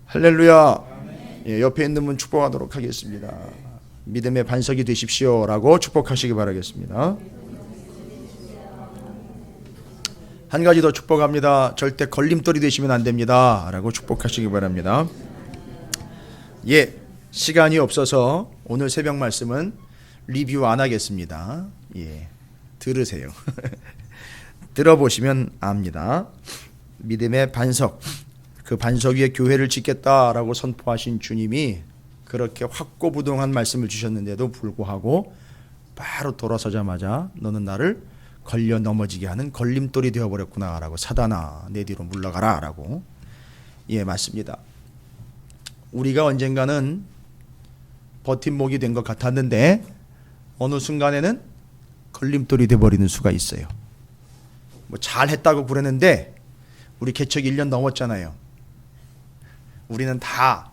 할렐루야. 예, 옆에 있는 분 축복하도록 하겠습니다. 믿음의 반석이 되십시오라고 축복하시기 바라겠습니다. 한 가지 더 축복합니다. 절대 걸림돌이 되시면 안 됩니다 라고 축복하시기 바랍니다. 예, 시간이 없어서 오늘 새벽 말씀은 리뷰 안 하겠습니다. 예, 들으세요. 들어보시면 압니다. 믿음의 반석, 그 반석 위에 교회를 짓겠다라고 선포하신 주님이 그렇게 확고부동한 말씀을 주셨는데도 불구하고 바로 돌아서자마자 너는 나를 걸려 넘어지게 하는 걸림돌이 되어버렸구나 라고, 사단아 내 뒤로 물러가라 라고. 예, 맞습니다. 우리가 언젠가는 버팀목이 된 것 같았는데 어느 순간에는 걸림돌이 되어버리는 수가 있어요. 뭐 잘했다고 그러는데 우리 개척 1년 넘었잖아요. 우리는 다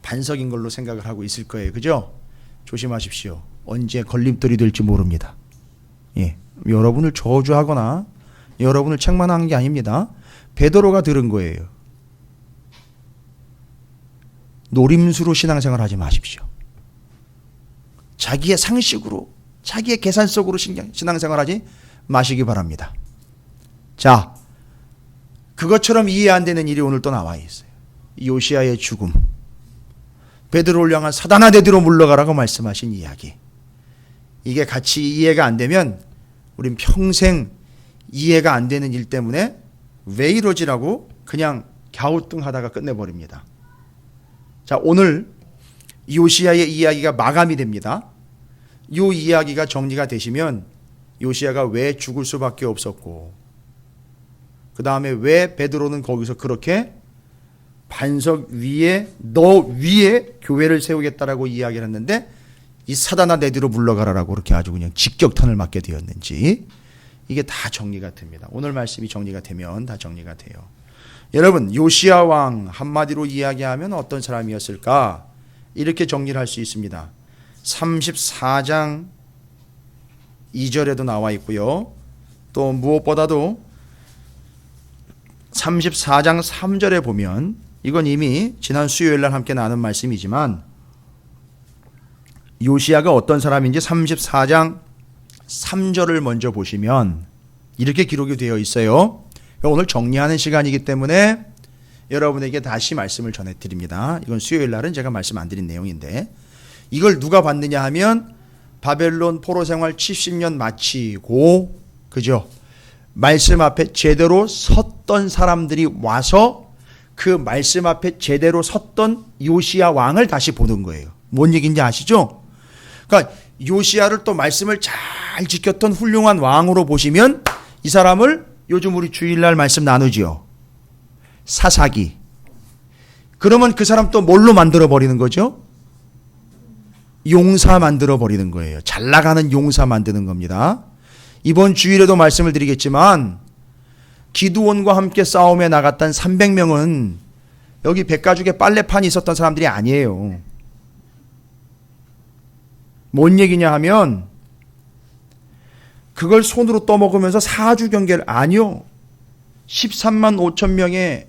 반석인 걸로 생각을 하고 있을 거예요. 그죠? 조심하십시오. 언제 걸림돌이 될지 모릅니다. 예, 여러분을 저주하거나 여러분을 책망한 게 아닙니다. 베드로가 들은 거예요. 노림수로 신앙생활 하지 마십시오. 자기의 상식으로, 자기의 계산 속으로 신앙생활 하지 마시기 바랍니다. 자, 그것처럼 이해 안 되는 일이 오늘 또 나와 있어요. 요시야의 죽음, 베드로를 향한 사단아 내 뒤로 물러가라고 말씀하신 이야기. 이게 같이 이해가 안 되면 우린 평생 이해가 안 되는 일 때문에 왜 이러지라고 그냥 갸우뚱하다가 끝내버립니다. 자, 오늘 요시야의 이야기가 마감이 됩니다. 이 이야기가 정리가 되시면 요시야가 왜 죽을 수밖에 없었고, 그 다음에 왜 베드로는 거기서 그렇게 반석 위에, 너 위에 교회를 세우겠다라고 이야기를 했는데 이 사단아 내 뒤로 물러가라라고 그렇게 아주 그냥 직격탄을 맞게 되었는지, 이게 다 정리가 됩니다. 오늘 말씀이 정리가 되면 다 정리가 돼요. 여러분, 요시야 왕 한마디로 이야기하면 어떤 사람이었을까? 이렇게 정리를 할 수 있습니다. 34장 2절에도 나와 있고요. 또 무엇보다도 34장 3절에 보면, 이건 이미 지난 수요일 날 함께 나눈 말씀이지만 요시야가 어떤 사람인지 34장 3절을 먼저 보시면 이렇게 기록이 되어 있어요. 오늘 정리하는 시간이기 때문에 여러분에게 다시 말씀을 전해드립니다. 이건 수요일 날은 제가 말씀 안 드린 내용인데, 이걸 누가 받느냐 하면 바벨론 포로 생활 70년 마치고, 그죠? 말씀 앞에 제대로 섰던 사람들이 와서 그 말씀 앞에 제대로 섰던 요시야 왕을 다시 보는 거예요. 뭔 얘기인지 아시죠? 그러니까 요시야를 또 말씀을 잘 지켰던 훌륭한 왕으로 보시면 이 사람을 요즘 우리 주일날 말씀 나누지요. 사사기. 그러면 그 사람 또 뭘로 만들어 버리는 거죠? 용사 만들어 버리는 거예요. 잘 나가는 용사 만드는 겁니다. 이번 주일에도 말씀을 드리겠지만 기드온과 함께 싸움에 나갔던 300명은 여기 백가죽에 빨래판이 있었던 사람들이 아니에요. 뭔 얘기냐 하면 그걸 손으로 떠먹으면서 사주 경계를, 아니요, 13만 5천 명의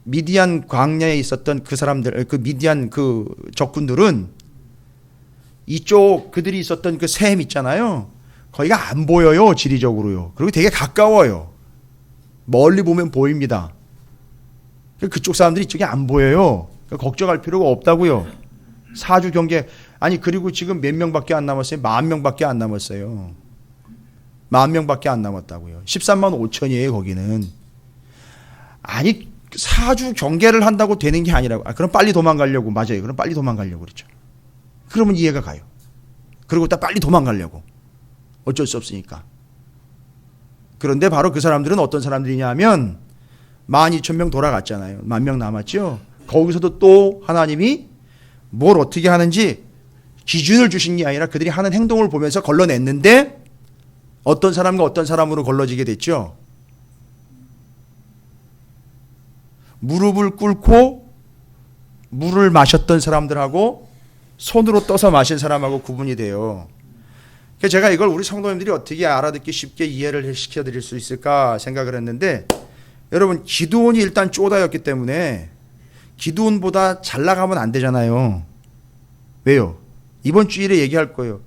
미디안 광야에 있었던 그 사람들, 그 미디안 그 적군들은 이쪽 그들이 있었던 그 샘 있잖아요. 거기가 안 보여요, 지리적으로요. 그리고 되게 가까워요. 멀리 보면 보입니다. 그쪽 사람들이 이쪽에 안 보여요. 걱정할 필요가 없다고요. 사주 경계, 아니 그리고 지금 몇 명밖에 안 남았어요? 10,000명밖에 안 남았어요. 10,000명밖에 안 남았다고요. 13만 5천이에요 거기는. 아니 사주 경계를 한다고 되는 게 아니라고. 그럼 빨리 도망가려고. 맞아요. 그럼 빨리 도망가려고 그랬죠. 그러면 이해가 가요. 그리고 또 빨리 도망가려고. 어쩔 수 없으니까. 그런데 바로 그 사람들은 어떤 사람들이냐 하면 12,000명 돌아갔잖아요. 10,000명 남았죠. 거기서도 또 하나님이 뭘 어떻게 하는지 기준을 주신 게 아니라 그들이 하는 행동을 보면서 걸러냈는데 어떤 사람과 어떤 사람으로 걸러지게 됐죠. 무릎을 꿇고 물을 마셨던 사람들하고 손으로 떠서 마신 사람하고 구분이 돼요. 제가 이걸 우리 성도님들이 어떻게 알아듣기 쉽게 이해를 시켜드릴 수 있을까 생각을 했는데, 여러분 기드온이 일단 쪼다였기 때문에 기드온보다 잘 나가면 안 되잖아요. 왜요? 이번 주일에 얘기할 거예요.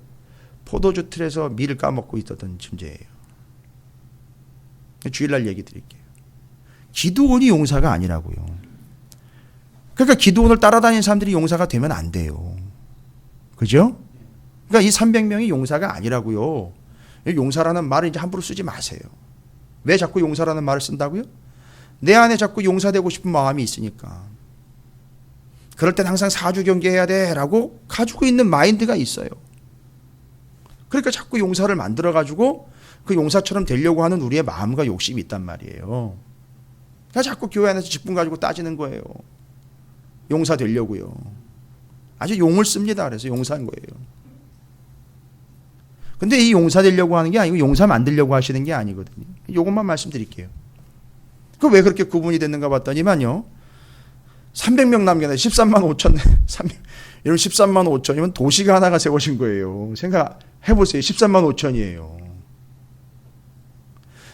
포도주 틀에서 밀을 까먹고 있었던 존재예요. 주일날 얘기 드릴게요. 기드온이 용사가 아니라고요. 그러니까 기드온을 따라다니는 사람들이 용사가 되면 안 돼요. 그죠? 그러니까 이 300명이 용사가 아니라고요. 용사라는 말을 이제 함부로 쓰지 마세요. 왜 자꾸 용사라는 말을 쓴다고요? 내 안에 자꾸 용사되고 싶은 마음이 있으니까. 그럴 땐 항상 사주 경계해야 돼라고 가지고 있는 마인드가 있어요. 그러니까 자꾸 용사를 만들어가지고 그 용사처럼 되려고 하는 우리의 마음과 욕심이 있단 말이에요. 그러니까 자꾸 교회 안에서 직분 가지고 따지는 거예요. 용사 되려고요. 아주 용을 씁니다. 그래서 용사인 거예요. 근데 이 용사 되려고 하는 게 아니고 용사 만들려고 하시는 게 아니거든요. 이것만 말씀드릴게요. 그 왜 그렇게 구분이 됐는가 봤더니만요. 300명 남겨내 13만 5천 이런 13만 5천이면 도시가 하나가 세워진 거예요. 생각해보세요. 13만 5천이에요.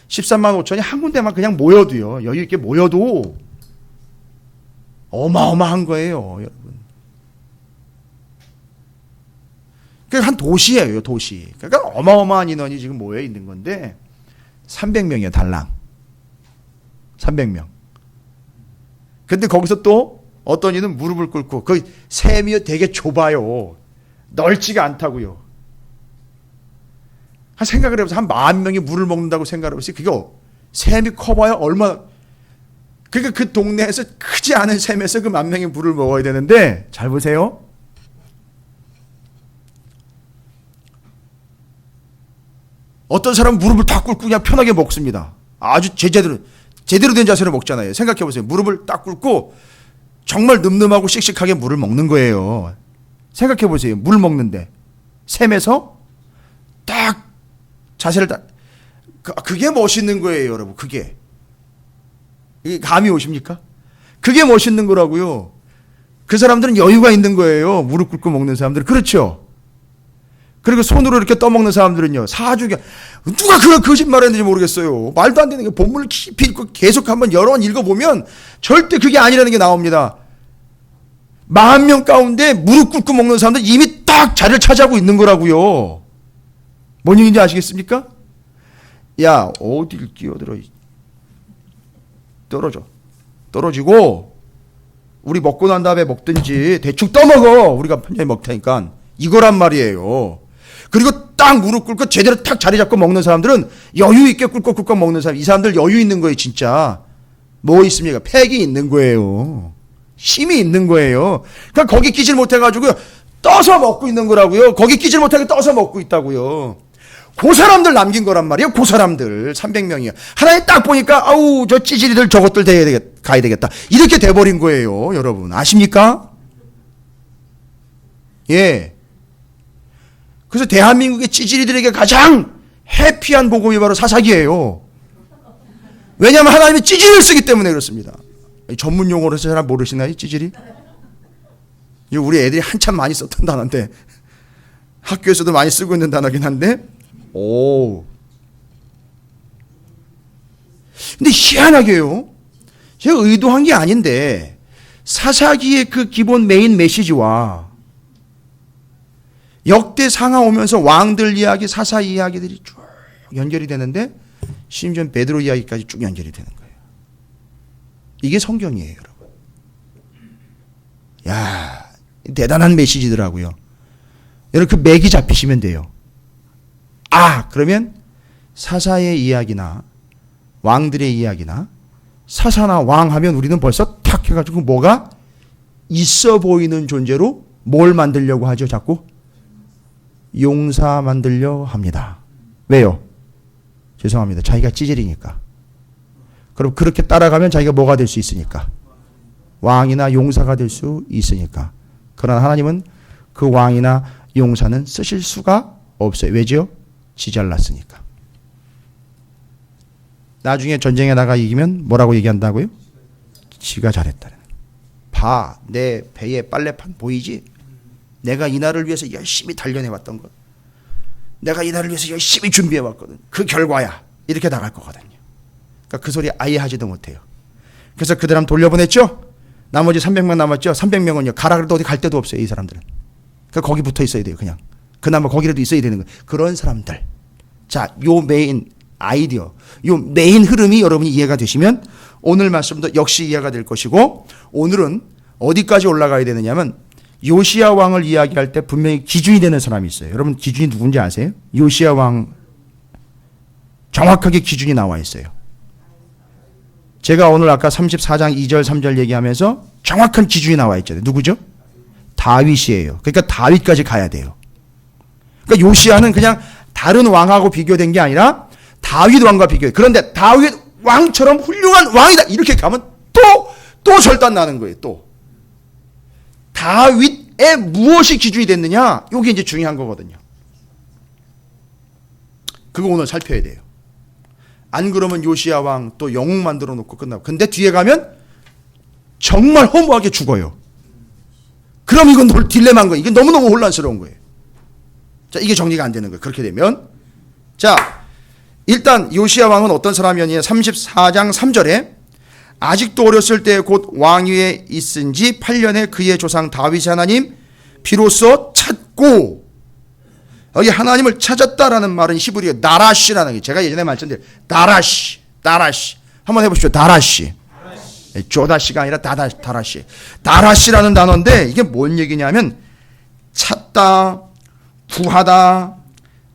13만 5천이 한 군데만 그냥 모여도요. 여유 있게 모여도 어마어마한 거예요. 여러분. 그러니까 한 도시예요. 도시. 그러니까 어마어마한 인원이 지금 모여 있는 건데 300명이에요. 달랑. 300명. 근데 거기서 또 어떤 이는 무릎을 꿇고 그 셈이 되게 좁아요. 넓지가 않다고요. 한 생각을 해보세요. 한 10,000명이 물을 먹는다고 생각을 해보세요. 그게 셈이 커봐야 얼마나. 그러니까 그 동네에서 크지 않은 셈에서 그 10,000명이 물을 먹어야 되는데 잘 보세요. 어떤 사람은 무릎을 딱 꿇고 그냥 편하게 먹습니다. 아주 제대로 된 자세로 먹잖아요. 생각해보세요. 무릎을 딱 꿇고 정말 늠름하고 씩씩하게 물을 먹는 거예요. 생각해보세요. 물 먹는데 샘에서 딱 자세를 딱 그게 멋있는 거예요. 여러분. 그게 이게 감이 오십니까? 그게 멋있는 거라고요. 그 사람들은 여유가 있는 거예요. 무릎 꿇고 먹는 사람들은. 그렇죠. 그리고 손으로 이렇게 떠먹는 사람들은요. 사주가 누가 그런 거짓말을 했는지 모르겠어요. 말도 안 되는 게 본문을 깊이 읽고 계속 한번 여러 번 읽어보면 절대 그게 아니라는 게 나옵니다. 10,000명 가운데 무릎 꿇고 먹는 사람들 이미 딱 자리를 차지하고 있는 거라고요. 뭔 얘기인지 아시겠습니까? 야 어딜 끼어들어. 떨어지고 우리 먹고 난 다음에 먹든지 대충 떠먹어. 우리가 편하게 먹을 테니까. 이거란 말이에요. 그리고 딱 무릎 꿇고 제대로 탁 자리 잡고 먹는 사람들은 여유 있게 꿀꺽꿀꺽 먹는 사람. 이 사람들 여유 있는 거예요. 진짜. 뭐 있습니까? 팩이 있는 거예요. 힘이 있는 거예요. 그러니까 거기 끼질 못해가지고 떠서 먹고 있는 거라고요. 거기 끼질 못하게 떠서 먹고 있다고요. 그 사람들 남긴 거란 말이에요. 그 사람들 300명이요. 하나에 딱 보니까 아우 저 찌질이들 저것들 가야 되겠다. 이렇게 돼버린 거예요. 여러분 아십니까? 예. 그래서 대한민국의 찌질이들에게 가장 해피한 복음이 바로 사사기예요. 왜냐하면 하나님이 찌질을 쓰기 때문에 그렇습니다. 전문 용어로 잘 모르시나요? 찌질이? 우리 애들이 한참 많이 썼던 단어인데 학교에서도 많이 쓰고 있는 단어긴 한데 근데 희한하게요. 제가 의도한 게 아닌데 사사기의 그 기본 메인 메시지와 역대 상하 오면서 왕들 이야기, 사사 이야기들이 쭉 연결이 되는데 심지어 베드로 이야기까지 쭉 연결이 되는 거예요. 이게 성경이에요, 여러분. 야, 대단한 메시지더라고요. 여러분 그 맥이 잡히시면 돼요. 그러면 사사의 이야기나 왕들의 이야기나 사사나 왕 하면 우리는 벌써 탁 해가지고 뭐가 있어 보이는 존재로 뭘 만들려고 하죠, 자꾸? 용사 만들려 합니다. 왜요? 죄송합니다. 자기가 찌질이니까. 그럼 그렇게 따라가면 자기가 뭐가 될 수 있으니까. 왕이나 용사가 될 수 있으니까. 그러나 하나님은 그 왕이나 용사는 쓰실 수가 없어요. 왜죠? 지 잘났으니까. 나중에 전쟁에 나가 이기면 뭐라고 얘기한다고요? 지가 잘했다는. 봐, 내 배에 빨래판 보이지? 내가 이 날을 위해서 열심히 단련해왔던 것. 내가 이 날을 위해서 열심히 준비해왔거든. 그 결과야. 이렇게 나갈 거거든요. 그러니까 그 소리 아예 하지도 못해요. 그래서 그들 한번 돌려보냈죠? 나머지 300명 남았죠. 300명은요. 가라 그래도 어디 갈 데도 없어요. 이 사람들은. 그러니까 거기 붙어 있어야 돼요. 그냥. 그나마 거기라도 있어야 되는 거예요. 그런 사람들. 자, 요 메인 아이디어, 요 메인 흐름이 여러분이 이해가 되시면 오늘 말씀도 역시 이해가 될 것이고, 오늘은 어디까지 올라가야 되느냐면 요시야 왕을 이야기할 때 분명히 기준이 되는 사람이 있어요. 여러분 기준이 누군지 아세요? 요시야 왕 정확하게 기준이 나와 있어요. 제가 오늘 아까 34장 2절 3절 얘기하면서 정확한 기준이 나와 있잖아요. 누구죠? 다윗이에요. 그러니까 다윗까지 가야 돼요. 그러니까 요시야는 그냥 다른 왕하고 비교된 게 아니라 다윗 왕과 비교해요. 그런데 다윗 왕처럼 훌륭한 왕이다 이렇게 가면 또 절단 나는 거예요. 또 다윗의 무엇이 기준이 됐느냐, 이게 이제 중요한 거거든요. 그거 오늘 살펴야 돼요. 안 그러면 요시야 왕 또 영웅 만들어 놓고 끝나고, 근데 뒤에 가면 정말 허무하게 죽어요. 그럼 이건 딜레마인 거예요. 이게 너무너무 혼란스러운 거예요. 자, 이게 정리가 안 되는 거예요. 그렇게 되면. 자, 일단 요시야 왕은 어떤 사람이었냐. 34장 3절에 아직도 어렸을 때 곧 왕위에 있은 지 8년에 그의 조상 다윗이 하나님 비로소 찾고, 여기 하나님을 찾았다라는 말은 히브리어 나라시라는 게, 제가 예전에 말씀드린 나라시 한번 해보십시오. 나라시. 조다시가 아니라 다라시. 나라시라는 단어인데 이게 뭔 얘기냐면 찾다, 구하다,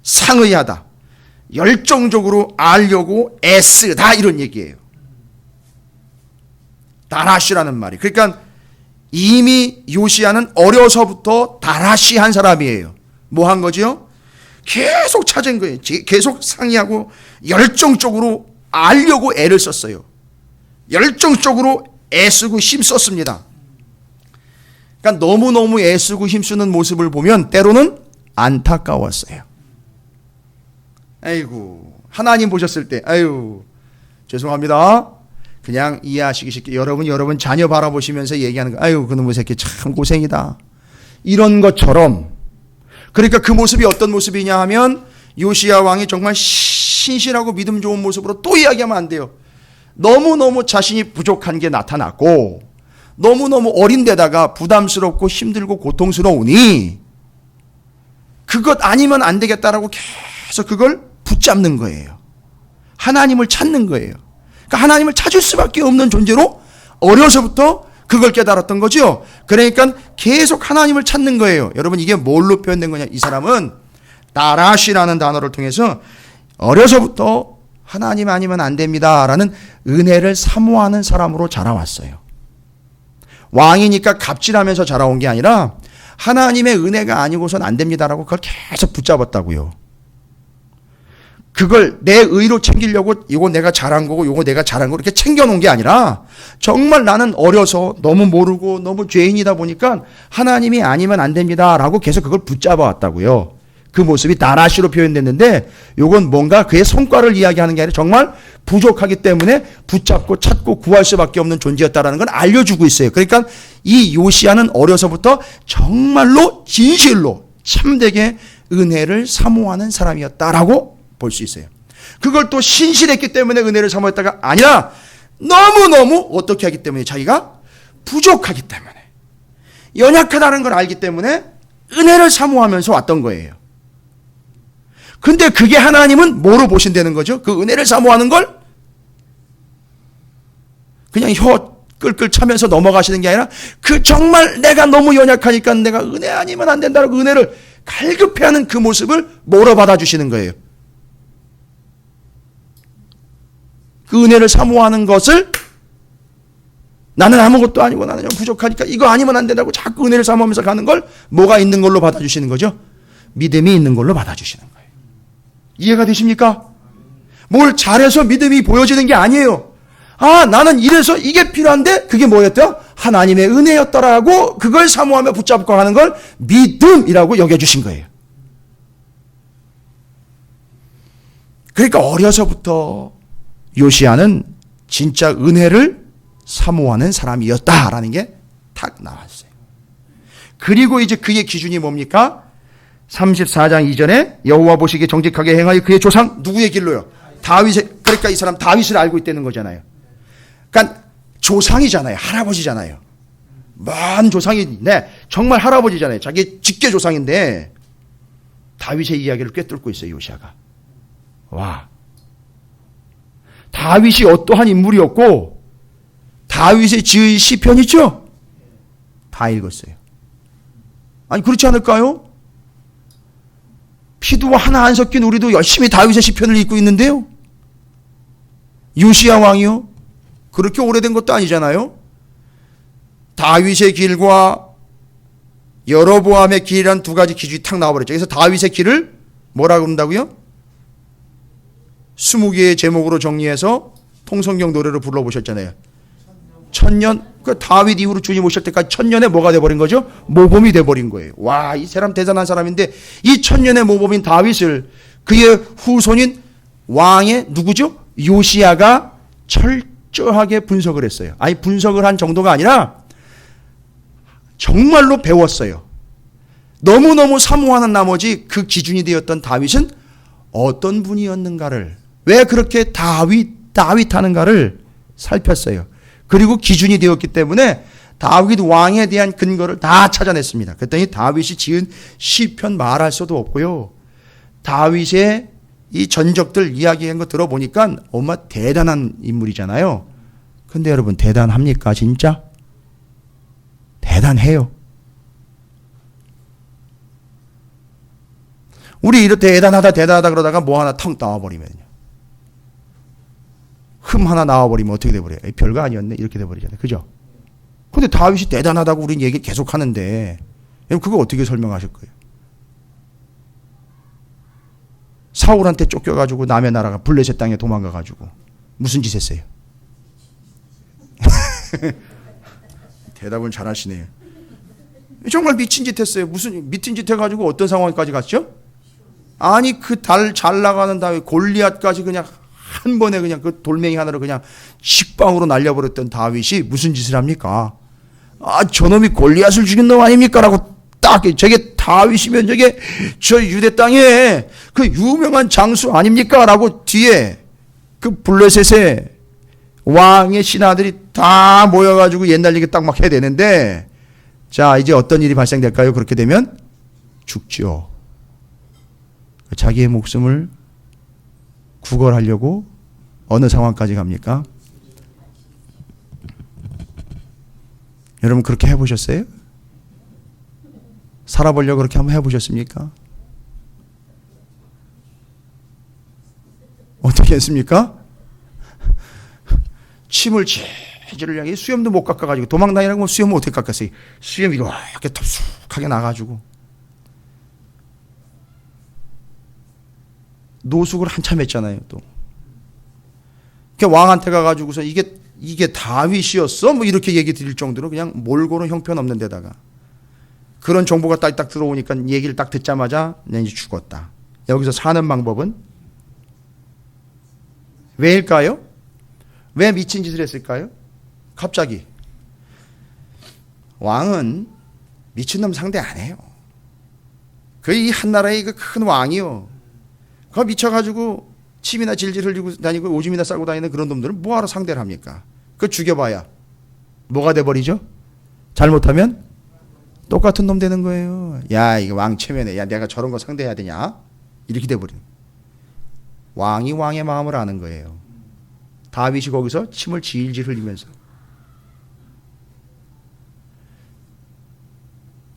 상의하다, 열정적으로 알려고 애쓰다, 이런 얘기예요. 다라시라는 말이. 그러니까 이미 요시야는 어려서부터 다라시한 사람이에요. 뭐 한 거죠? 계속 찾은 거예요. 계속 상의하고 열정적으로 알려고 애를 썼어요. 열정적으로 애쓰고 힘썼습니다. 그러니까 너무너무 애쓰고 힘쓰는 모습을 보면 때로는 안타까웠어요. 아이고, 하나님 보셨을 때 아유 죄송합니다. 그냥 이해하시기 쉽게 여러분 자녀 바라보시면서 얘기하는 거, 아유 그놈의 새끼 참 고생이다, 이런 것처럼. 그러니까 그 모습이 어떤 모습이냐 하면 요시야 왕이 정말 신실하고 믿음 좋은 모습으로 또 이야기하면 안 돼요. 너무너무 자신이 부족한 게 나타났고 너무너무 어린 데다가 부담스럽고 힘들고 고통스러우니 그것 아니면 안 되겠다라고 계속 그걸 붙잡는 거예요. 하나님을 찾는 거예요. 그러니까 하나님을 찾을 수밖에 없는 존재로 어려서부터 그걸 깨달았던 거죠. 그러니까 계속 하나님을 찾는 거예요. 여러분 이게 뭘로 표현된 거냐. 이 사람은 다라시라는 단어를 통해서 어려서부터 하나님 아니면 안 됩니다 라는 은혜를 사모하는 사람으로 자라왔어요. 왕이니까 갑질하면서 자라온 게 아니라 하나님의 은혜가 아니고선 안 됩니다라고 그걸 계속 붙잡았다고요. 그걸 내 의로 챙기려고 이거 내가 잘한 거고 이거 내가 잘한 거 이렇게 챙겨놓은 게 아니라 정말 나는 어려서 너무 모르고 너무 죄인이다 보니까 하나님이 아니면 안 됩니다라고 계속 그걸 붙잡아 왔다고요. 그 모습이 다라시로 표현됐는데 이건 뭔가 그의 성과를 이야기하는 게 아니라 정말 부족하기 때문에 붙잡고 찾고 구할 수밖에 없는 존재였다라는 걸 알려주고 있어요. 그러니까 이 요시야는 어려서부터 정말로 진실로 참되게 은혜를 사모하는 사람이었다라고 볼 수 있어요. 그걸 또 신실했기 때문에 은혜를 사모했다가 아니라 너무너무 어떻게 하기 때문에, 자기가 부족하기 때문에, 연약하다는 걸 알기 때문에 은혜를 사모하면서 왔던 거예요. 근데 그게 하나님은 뭐로 보신다는 거죠? 그 은혜를 사모하는 걸 그냥 혀 끌끌 차면서 넘어가시는 게 아니라 그 정말 내가 너무 연약하니까 내가 은혜 아니면 안 된다고 은혜를 갈급해하는 그 모습을 뭐로 받아주시는 거예요? 그 은혜를 사모하는 것을 나는 아무것도 아니고 나는 좀 부족하니까 이거 아니면 안 된다고 자꾸 은혜를 사모하면서 가는 걸 뭐가 있는 걸로 받아주시는 거죠? 믿음이 있는 걸로 받아주시는 거예요. 이해가 되십니까? 뭘 잘해서 믿음이 보여지는 게 아니에요. 아, 나는 이래서 이게 필요한데 그게 뭐였대요? 하나님의 은혜였더라고 그걸 사모하며 붙잡고 가는 걸 믿음이라고 여겨주신 거예요. 그러니까 어려서부터 요시야는 진짜 은혜를 사모하는 사람이었다라는 게 탁 나왔어요. 그리고 이제 그의 기준이 뭡니까? 34장 이전에 여호와 보시기에 정직하게 행하여 그의 조상 누구의 길로요? 다윗의. 그러니까 이 사람 다윗을 알고 있다는 거잖아요. 그러니까 조상이잖아요. 할아버지잖아요. 먼 조상인데 정말 할아버지잖아요. 자기 직계 조상인데 다윗의 이야기를 꿰뚫고 있어요. 요시아가. 와. 다윗이 어떠한 인물이었고 다윗의 지은 시편 있죠? 다 읽었어요. 아니 그렇지 않을까요? 피도 하나 안 섞인 우리도 열심히 다윗의 시편을 읽고 있는데요. 요시야 왕이요? 그렇게 오래된 것도 아니잖아요. 다윗의 길과 여로보암의 길이란 두 가지 기준이 탁 나와버렸죠. 그래서 다윗의 길을 뭐라고 그런다고요? 20개의 제목으로 정리해서 통성경 노래로 불러보셨잖아요. 천년, 그 다윗 이후로 주님 오실 때까지 천년의 뭐가 돼버린 거죠? 모범이 돼버린 거예요. 와, 이 사람 대단한 사람인데 이 천년의 모범인 다윗을 그의 후손인 왕의 누구죠? 요시야가 철저하게 분석을 했어요. 아니 분석을 한 정도가 아니라 정말로 배웠어요. 너무너무 사모하는 나머지 그 기준이 되었던 다윗은 어떤 분이었는가를, 왜 그렇게 다윗 하는가를 살폈어요. 그리고 기준이 되었기 때문에 다윗 왕에 대한 근거를 다 찾아냈습니다. 그랬더니 다윗이 지은 시편 말할 수도 없고요. 다윗의 이 전적들 이야기한 거 들어보니까 엄마 대단한 인물이잖아요. 근데 여러분 대단합니까 진짜? 대단해요. 우리 이렇게 대단하다 그러다가 뭐 하나 턱 나와버리면요. 흠 하나 나와버리면 어떻게 돼버려요? 별거 아니었네 이렇게 돼버리잖아요. 그죠? 근데 다윗이 대단하다고 우린 얘기 계속 하는데 여러분 그거 어떻게 설명하실 거예요? 사울한테 쫓겨가지고 남의 나라가 블레셋 땅에 도망가가지고 무슨 짓 했어요? 대답은 잘하시네요. 정말 미친 짓 했어요. 무슨 미친 짓 해가지고 어떤 상황까지 갔죠? 아니 그 달 잘 나가는 다음에 골리앗까지 그냥 한 번에 그냥 그 돌멩이 하나로 그냥 식빵으로 날려버렸던 다윗이 무슨 짓을 합니까? 아 저놈이 골리앗을 죽인 놈 아닙니까? 라고 딱 저게 다윗이면 저게 저 유대 땅에 그 유명한 장수 아닙니까? 라고 뒤에 그 블레셋의 왕의 신하들이 다 모여가지고 옛날 얘기 딱 막 해야 되는데 자 이제 어떤 일이 발생될까요? 그렇게 되면 죽죠. 자기의 목숨을 구걸하려고 어느 상황까지 갑니까? 여러분 그렇게 해보셨어요? 살아보려고 그렇게 한번 해보셨습니까? 어떻게 했습니까? 침을 질질 향해 수염도 못 깎아가지고 도망다니라고 수염을 어떻게 깎았어요? 수염이 이렇게 덥숙하게 나가지고 노숙을 한참 했잖아요. 또 왕한테 가가지고서 이게 다윗이었어? 뭐 이렇게 얘기 드릴 정도로 그냥 몰고는 형편없는 데다가 그런 정보가 딱 들어오니까 얘기를 딱 듣자마자 내 이제 죽었다. 여기서 사는 방법은 왜일까요? 왜 미친 짓을 했을까요? 갑자기 왕은 미친놈 상대 안 해요. 그 이 한나라의 그 큰 왕이요. 그거 미쳐가지고 침이나 질질 흘리고 다니고 오줌이나 싸고 다니는 그런 놈들은 뭐하러 상대를 합니까? 그거 죽여봐야 뭐가 돼버리죠? 잘못하면 똑같은 놈 되는 거예요. 야 이거 왕 체면에 야 내가 저런 거 상대해야 되냐? 이렇게 돼버리는 왕이 왕의 마음을 아는 거예요. 다윗이 거기서 침을 질질 흘리면서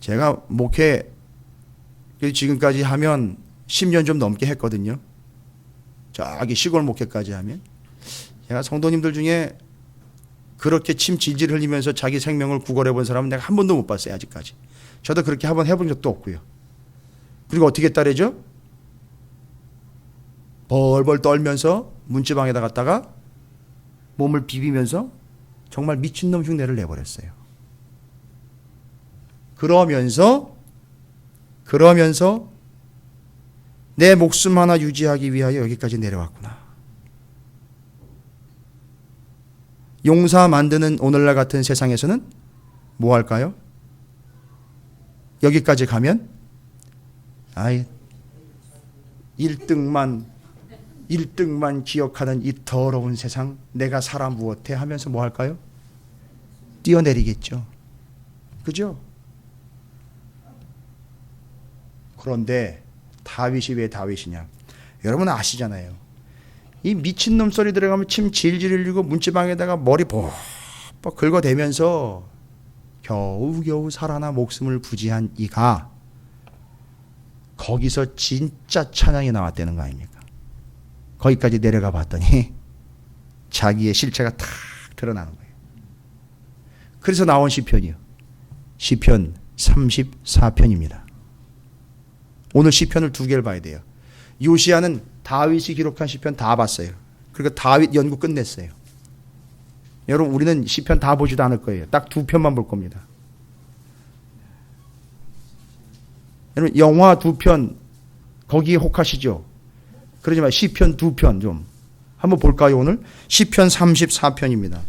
제가 목회 지금까지 하면 10년 좀 넘게 했거든요. 저기 시골 목회까지 하면 제가 성도님들 중에 그렇게 침 질질 흘리면서 자기 생명을 구걸해 본 사람은 내가 한 번도 못 봤어요. 아직까지. 저도 그렇게 한번 해본 적도 없고요. 그리고 어떻게 따르죠? 벌벌 떨면서 문지방에다 갔다가 몸을 비비면서 정말 미친놈 흉내를 내버렸어요. 그러면서 내 목숨 하나 유지하기 위하여 여기까지 내려왔구나. 용사 만드는 오늘날 같은 세상에서는 뭐 할까요? 여기까지 가면 1등만 기억하는 이 더러운 세상 내가 살아 무엇해 하면서 뭐 할까요? 뛰어내리겠죠. 그죠? 그런데 다윗이 왜 다윗이냐? 여러분 아시잖아요. 이 미친놈 소리 들어가면 침 질질 흘리고 문지방에다가 머리 벅벅 긁어대면서 겨우겨우 살아나 목숨을 부지한 이가 거기서 진짜 찬양이 나왔다는 거 아닙니까? 거기까지 내려가 봤더니 자기의 실체가 탁 드러나는 거예요. 그래서 나온 시편이요. 시편 34편입니다. 오늘 시편을 두 개를 봐야 돼요. 요시야는 다윗이 기록한 시편 다 봤어요. 그리고 다윗 연구 끝냈어요. 여러분 우리는 시편 다 보지도 않을 거예요. 딱 두 편만 볼 겁니다. 여러분 영화 두 편 거기에 혹하시죠? 그러지 마. 시편 두 편 좀 한번 볼까요? 오늘 시편 34편입니다.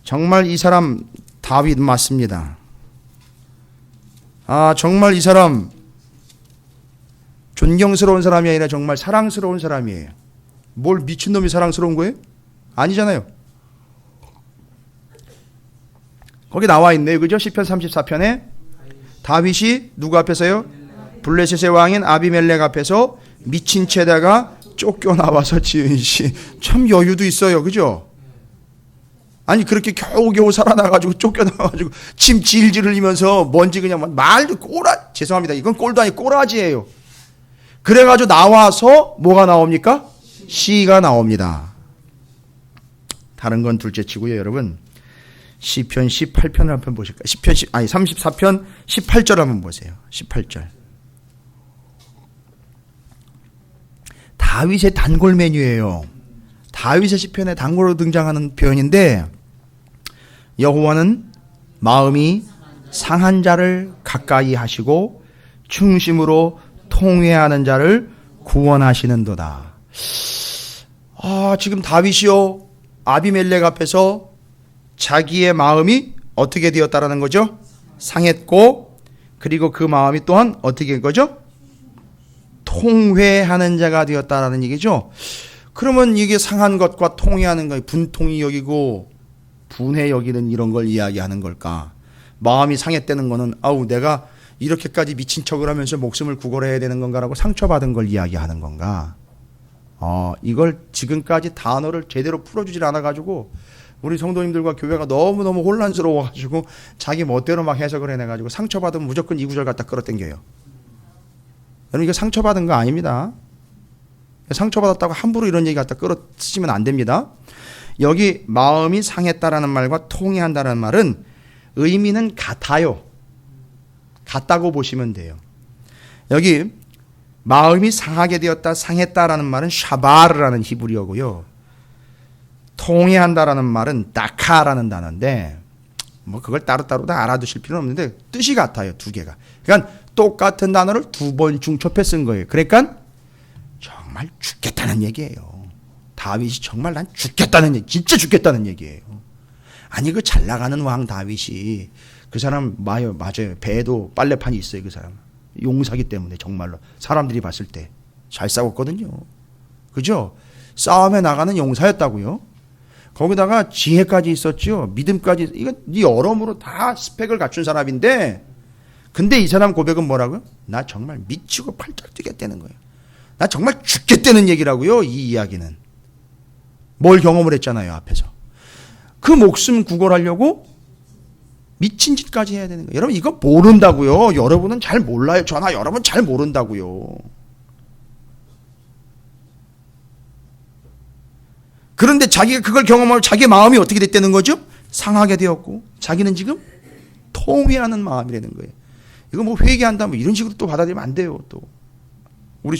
정말 이 사람 다윗 맞습니다. 아 정말 이 사람 존경스러운 사람이 아니라 정말 사랑스러운 사람이에요. 뭘 미친놈이 사랑스러운 거예요? 아니잖아요. 거기 나와 있네요. 그죠? 시편 34편에 다윗이 누구 앞에서요? 블레셋의 왕인 아비멜렉 앞에서 미친 채다가 쫓겨나와서 지은 시. 참 여유도 있어요. 그죠? 아니 그렇게 겨우겨우 살아나가지고 쫓겨나가지고 침 질질 흘리면서 먼지 그냥 말도 죄송합니다. 이건 꼴도 아니고 꼬라지예요. 그래가지고 나와서 뭐가 나옵니까? 시가 나옵니다. 다른 건 둘째치고요, 여러분. 시편 18편을 한번 보실까요? 34편 18절 한번 보세요. 18절. 다윗의 단골 메뉴예요. 다윗의 시편에 단골로 등장하는 표현인데 여호와는 마음이 상한 자를 가까이 하시고 충심으로 통회하는 자를 구원하시는도다. 지금 다윗이요 아비멜렉 앞에서 자기의 마음이 어떻게 되었다라는 거죠? 상했고 그리고 그 마음이 또한 어떻게 된 거죠? 통회하는 자가 되었다라는 얘기죠. 그러면 이게 상한 것과 통회하는 거 분통이 여기고 분해 여기는 이런 걸 이야기하는 걸까? 마음이 상했다는 거는 내가 이렇게까지 미친 척을 하면서 목숨을 구걸해야 되는 건가라고 상처받은 걸 이야기하는 건가? 이걸 지금까지 단어를 제대로 풀어주질 않아가지고 우리 성도님들과 교회가 너무너무 혼란스러워가지고 자기 멋대로 막 해석을 해내가지고 상처받으면 무조건 이 구절 갖다 끌어당겨요. 여러분 이거 상처받은 거 아닙니다. 상처받았다고 함부로 이런 얘기 갖다 끌어 쓰시면 안 됩니다. 여기 마음이 상했다라는 말과 통회한다라는 말은 의미는 같아요. 같다고 보시면 돼요. 여기 마음이 상하게 되었다, 상했다라는 말은 샤바르라는 히브리어고요. 통회한다라는 말은 다카라는 단어인데 그걸 따로따로 다 알아두실 필요는 없는데 뜻이 같아요. 두 개가. 그러니까 똑같은 단어를 두 번 중첩해 쓴 거예요. 그러니까 정말 죽겠다는 얘기예요. 다윗이 정말 난 죽겠다는 얘기, 진짜 죽겠다는 얘기예요. 아니 그 잘 나가는 왕 다윗이 그 사람 맞아요. 배에도 빨래판이 있어요. 그 사람 용사기 때문에 정말로 사람들이 봤을 때 잘 싸웠거든요. 그죠? 싸움에 나가는 용사였다고요. 거기다가 지혜까지 있었죠. 믿음까지. 이건 여러모로 다 스펙을 갖춘 사람인데 근데 이 사람 고백은 뭐라고요? 나 정말 미치고 팔짝 뛰겠다는 거예요. 나 정말 죽겠다는 얘기라고요. 이 이야기는. 뭘 경험을 했잖아요. 앞에서. 그 목숨 구걸하려고 미친 짓까지 해야 되는 거예요. 여러분 이거 모른다고요. 여러분은 잘 몰라요. 여러분 잘 모른다고요. 그런데 자기가 그걸 경험하면 자기의 마음이 어떻게 됐다는 거죠? 상하게 되었고 자기는 지금 통회하는 마음이라는 거예요. 이거 회개한다 이런 식으로 또 받아들이면 안 돼요. 또 우리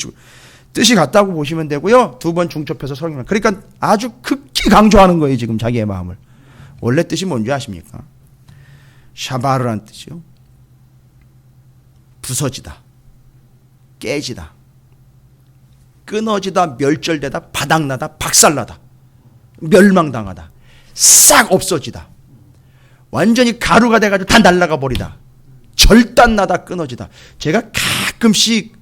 뜻이 같다고 보시면 되고요. 두 번 중첩해서 설명. 그러니까 아주 극히 강조하는 거예요. 지금 자기의 마음을. 원래 뜻이 뭔지 아십니까? 샤바르라는 뜻이요. 부서지다. 깨지다. 끊어지다. 멸절되다. 바닥나다. 박살나다. 멸망당하다. 싹 없어지다. 완전히 가루가 돼가지고 다 날아가 버리다. 절단나다. 끊어지다. 제가 가끔씩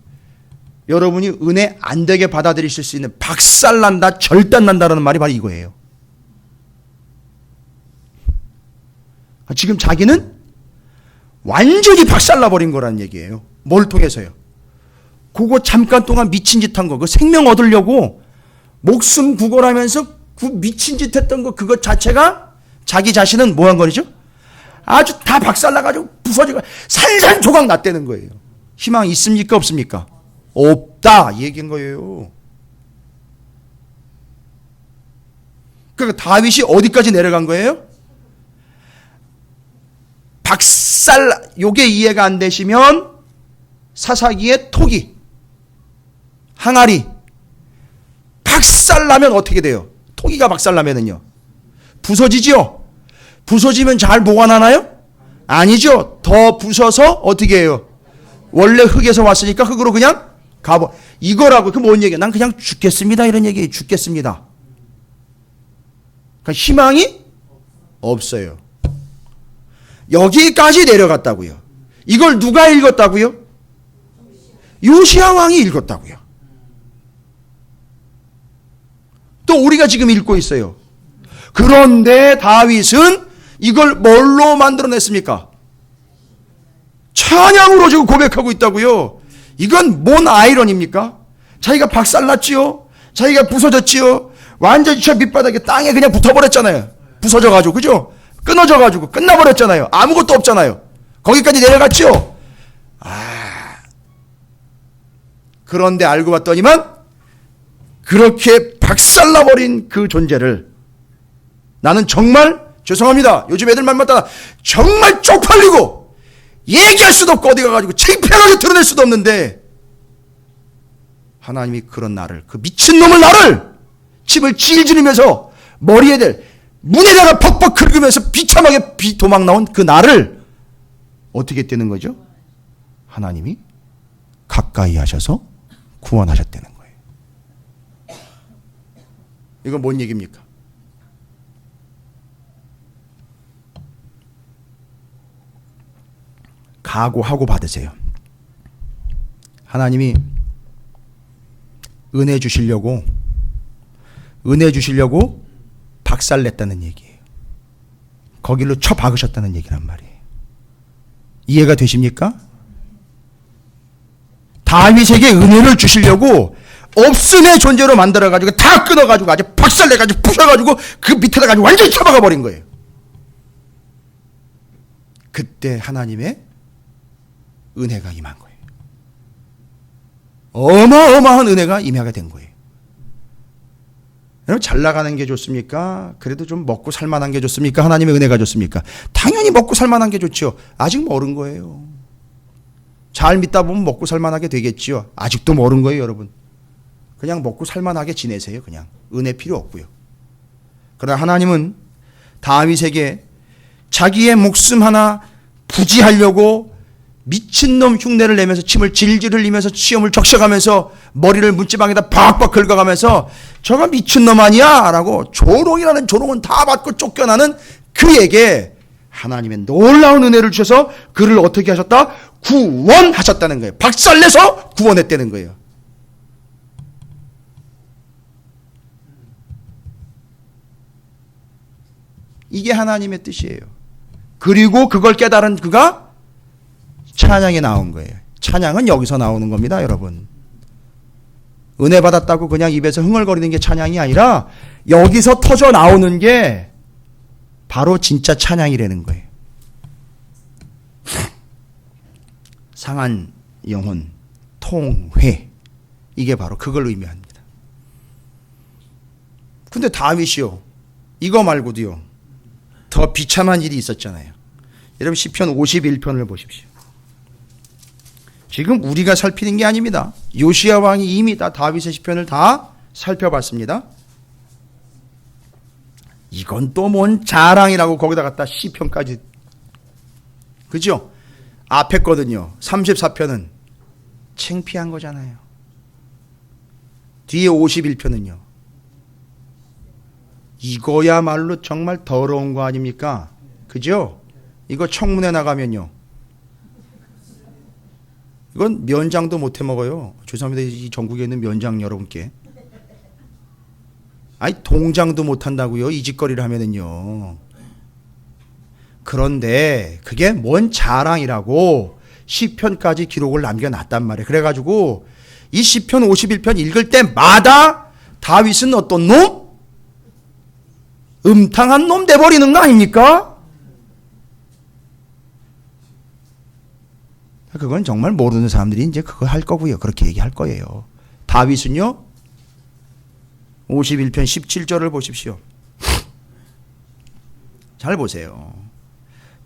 여러분이 은혜 안 되게 받아들이실 수 있는 박살난다, 절단난다라는 말이 바로 이거예요. 지금 자기는 완전히 박살나버린 거란 얘기예요. 뭘 통해서요? 그거 잠깐 동안 미친 짓 한 거, 그 생명 얻으려고 목숨 구걸하면서 그 미친 짓 했던 거, 그것 자체가 자기 자신은 뭐 한 거죠? 아주 다 박살나가지고 부서지고 산산조각 났다는 거예요. 희망 있습니까? 없습니까? 없다. 이 얘기인 거예요. 그러니까 다윗이 어디까지 내려간 거예요? 요게 이해가 안 되시면 사사기의 토기, 항아리 박살나면 어떻게 돼요? 토기가 박살나면은요 부서지죠. 부서지면 잘 보관하나요? 아니죠. 더 부서서 어떻게 해요? 원래 흙에서 왔으니까 흙으로 그냥 가버. 이거라고. 그 뭔 얘기야? 난 그냥 죽겠습니다. 이런 얘기. 죽겠습니다. 그러니까 희망이 없어요. 여기까지 내려갔다고요. 이걸 누가 읽었다고요? 요시야 왕이 읽었다고요. 또 우리가 지금 읽고 있어요. 그런데 다윗은 이걸 뭘로 만들어냈습니까? 찬양으로 지금 고백하고 있다고요. 이건 뭔 아이러니입니까? 자기가 박살났지요. 자기가 부서졌지요. 완전히 저 밑바닥에 땅에 그냥 붙어버렸잖아요. 부서져가지고, 그죠? 끊어져가지고 끝나버렸잖아요. 아무것도 없잖아요. 거기까지 내려갔죠. 그런데 알고 봤더니만 그렇게 박살나버린 그 존재를 나는 정말 죄송합니다. 요즘 애들 말마다 정말 쪽팔리고 얘기할 수도 없고 어디 가가지고 창피하게 드러낼 수도 없는데 하나님이 그런 나를, 그 미친놈을 나를 침을 찔찔이면서 머리에 문에다가 벅벅 긁으면서 비참하게 도망 나온 그 나를 어떻게 되는 거죠? 하나님이 가까이 하셔서 구원하셨다는 거예요. 이건 뭔 얘기입니까? 각오하고 받으세요. 하나님이 은혜 주시려고 박살냈다는 얘기예요. 거길로 쳐박으셨다는 얘기란 말이에요. 이해가 되십니까? 다윗에게 은혜를 주시려고 없음의 존재로 만들어가지고 다 끊어가지고 아주 박살내가지고 부셔가지고 그 밑에다가 아주 완전히 쳐박아 버린 거예요. 그때 하나님의 은혜가 임한 거예요. 어마어마한 은혜가 임하게 된 거예요. 여러분, 잘 나가는 게 좋습니까? 그래도 좀 먹고 살만한 게 좋습니까? 하나님의 은혜가 좋습니까? 당연히 먹고 살만한 게 좋죠. 아직 멀은 거예요. 잘 믿다 보면 먹고 살만하게 되겠지요. 아직도 멀은 거예요, 여러분. 그냥 먹고 살만하게 지내세요. 그냥 은혜 필요 없고요. 그러나 하나님은 다윗에게 자기의 목숨 하나 부지하려고 미친놈 흉내를 내면서 침을 질질 흘리면서 시험을 적셔가면서 머리를 문지방에다 박박 긁어가면서 저가 미친놈 아니야? 라고 조롱이라는 조롱은 다 받고 쫓겨나는 그에게 하나님의 놀라운 은혜를 주셔서 그를 어떻게 하셨다? 구원하셨다는 거예요. 박살내서 구원했다는 거예요. 이게 하나님의 뜻이에요. 그리고 그걸 깨달은 그가 찬양에 나온 거예요. 찬양은 여기서 나오는 겁니다, 여러분. 은혜 받았다고 그냥 입에서 흥얼거리는 게 찬양이 아니라 여기서 터져 나오는 게 바로 진짜 찬양이라는 거예요. 상한 영혼, 통회. 이게 바로 그걸 의미합니다. 근데 다윗이요, 이거 말고도요, 더 비참한 일이 있었잖아요. 여러분, 시편 51편을 보십시오. 지금 우리가 살피는 게 아닙니다. 요시야 왕이 이미 다 다윗의 시편을 다 살펴봤습니다. 이건 또 뭔 자랑이라고 거기다 갖다 시편까지. 그죠? 앞에 거든요. 34편은 창피한 거잖아요. 뒤에 51편은요. 이거야말로 정말 더러운 거 아닙니까? 그죠? 이거 청문회 나가면요, 이건 면장도 못 해먹어요. 죄송합니다. 이 전국에 있는 면장 여러분께. 아니, 동장도 못 한다고요. 이 짓거리를 하면은요. 그런데 그게 뭔 자랑이라고 시편까지 기록을 남겨놨단 말이에요. 그래가지고 이 시편 51편 읽을 때마다 다윗은 어떤 놈? 음탕한 놈 돼버리는 거 아닙니까? 그건 정말 모르는 사람들이 이제 그거 할 거고요. 그렇게 얘기할 거예요. 다윗은요, 51편 17절을 보십시오. 잘 보세요.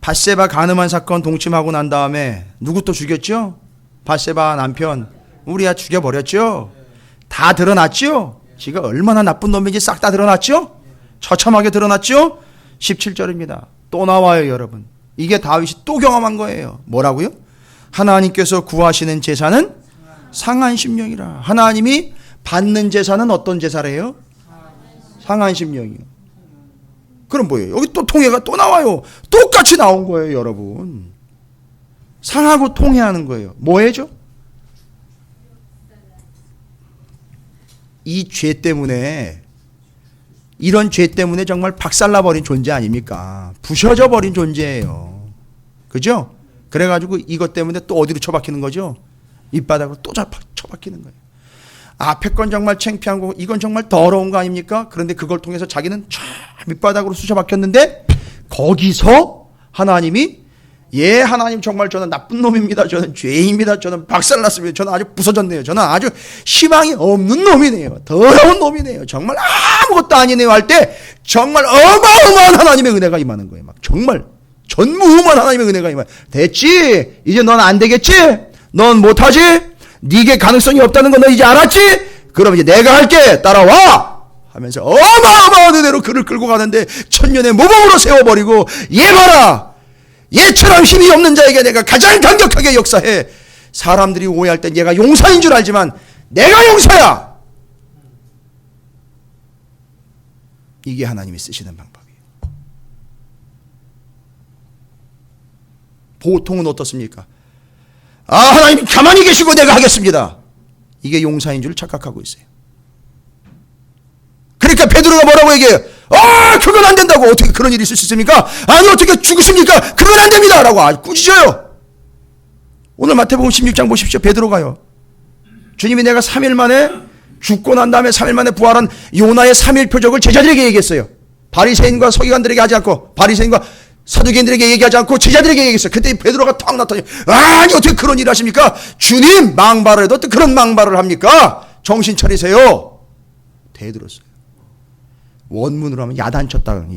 밧세바 간음한 사건 동침하고 난 다음에 누구 또 죽였죠? 밧세바 남편 우리야 죽여버렸죠? 다 드러났죠? 지가 얼마나 나쁜 놈인지 싹 다 드러났죠? 처참하게 드러났죠? 17절입니다. 또 나와요, 여러분. 이게 다윗이 또 경험한 거예요. 뭐라고요? 하나님께서 구하시는 제사는 상한 심령이라. 하나님이 받는 제사는 어떤 제사래요? 상한 심령이요. 그럼 뭐예요? 여기 또 통해가 또 나와요. 똑같이 나온 거예요, 여러분. 상하고 통해하는 거예요. 뭐해죠? 이 죄 때문에, 이런 죄 때문에 정말 박살나버린 존재 아닙니까? 부셔져 버린 존재예요. 그죠? 그래가지고 이것 때문에 또 어디로 처박히는 거죠? 밑바닥으로 또 처박히는 거예요. 앞에 건 정말 창피한 거고 이건 정말 더러운 거 아닙니까? 그런데 그걸 통해서 자기는 쫙 밑바닥으로 쑤셔박혔는데 거기서 하나님이 하나님 정말 저는 나쁜 놈입니다. 저는 죄인입니다. 저는 박살났습니다. 저는 아주 부서졌네요. 저는 아주 희망이 없는 놈이네요. 더러운 놈이네요. 정말 아무것도 아니네요 할 때 정말 어마어마한 하나님의 은혜가 임하는 거예요. 막 정말 전무후무한 하나님의 은혜가 임하는 거예요. 됐지? 이제 넌 안 되겠지? 넌 못하지? 네게 가능성이 없다는 건 너 이제 알았지? 그럼 이제 내가 할게. 따라와! 하면서 어마어마한 은혜로 그를 끌고 가는데 천년의 모범으로 세워버리고 얘 봐라! 얘처럼 힘이 없는 자에게 내가 가장 강력하게 역사해. 사람들이 오해할 땐 얘가 용사인 줄 알지만 내가 용사야! 이게 하나님이 쓰시는 방법이에요. 보통은 어떻습니까? 하나님 가만히 계시고 내가 하겠습니다. 이게 용사인 줄 착각하고 있어요. 그러니까 베드로가 뭐라고 얘기해요? 그건 안 된다고. 어떻게 그런 일이 있을 수 있습니까? 아니 어떻게 죽으십니까? 그건 안 됩니다 라고 꾸짖어요. 오늘 마태복음 16장 보십시오. 베드로가요, 주님이 내가 3일 만에 죽고 난 다음에 3일 만에 부활한 요나의 3일 표적을 제자들에게 얘기했어요. 바리새인과 서기관들에게 하지 않고, 바리새인과 사두개인들에게 얘기하지 않고 제자들에게 얘기했어요. 그때 베드로가 탁 나타나요. 아니 어떻게 그런 일을 하십니까? 주님 망발을 해도 어떻게 그런 망발을 합니까? 정신 차리세요. 대들었어요. 원문으로 하면 야단쳤다고.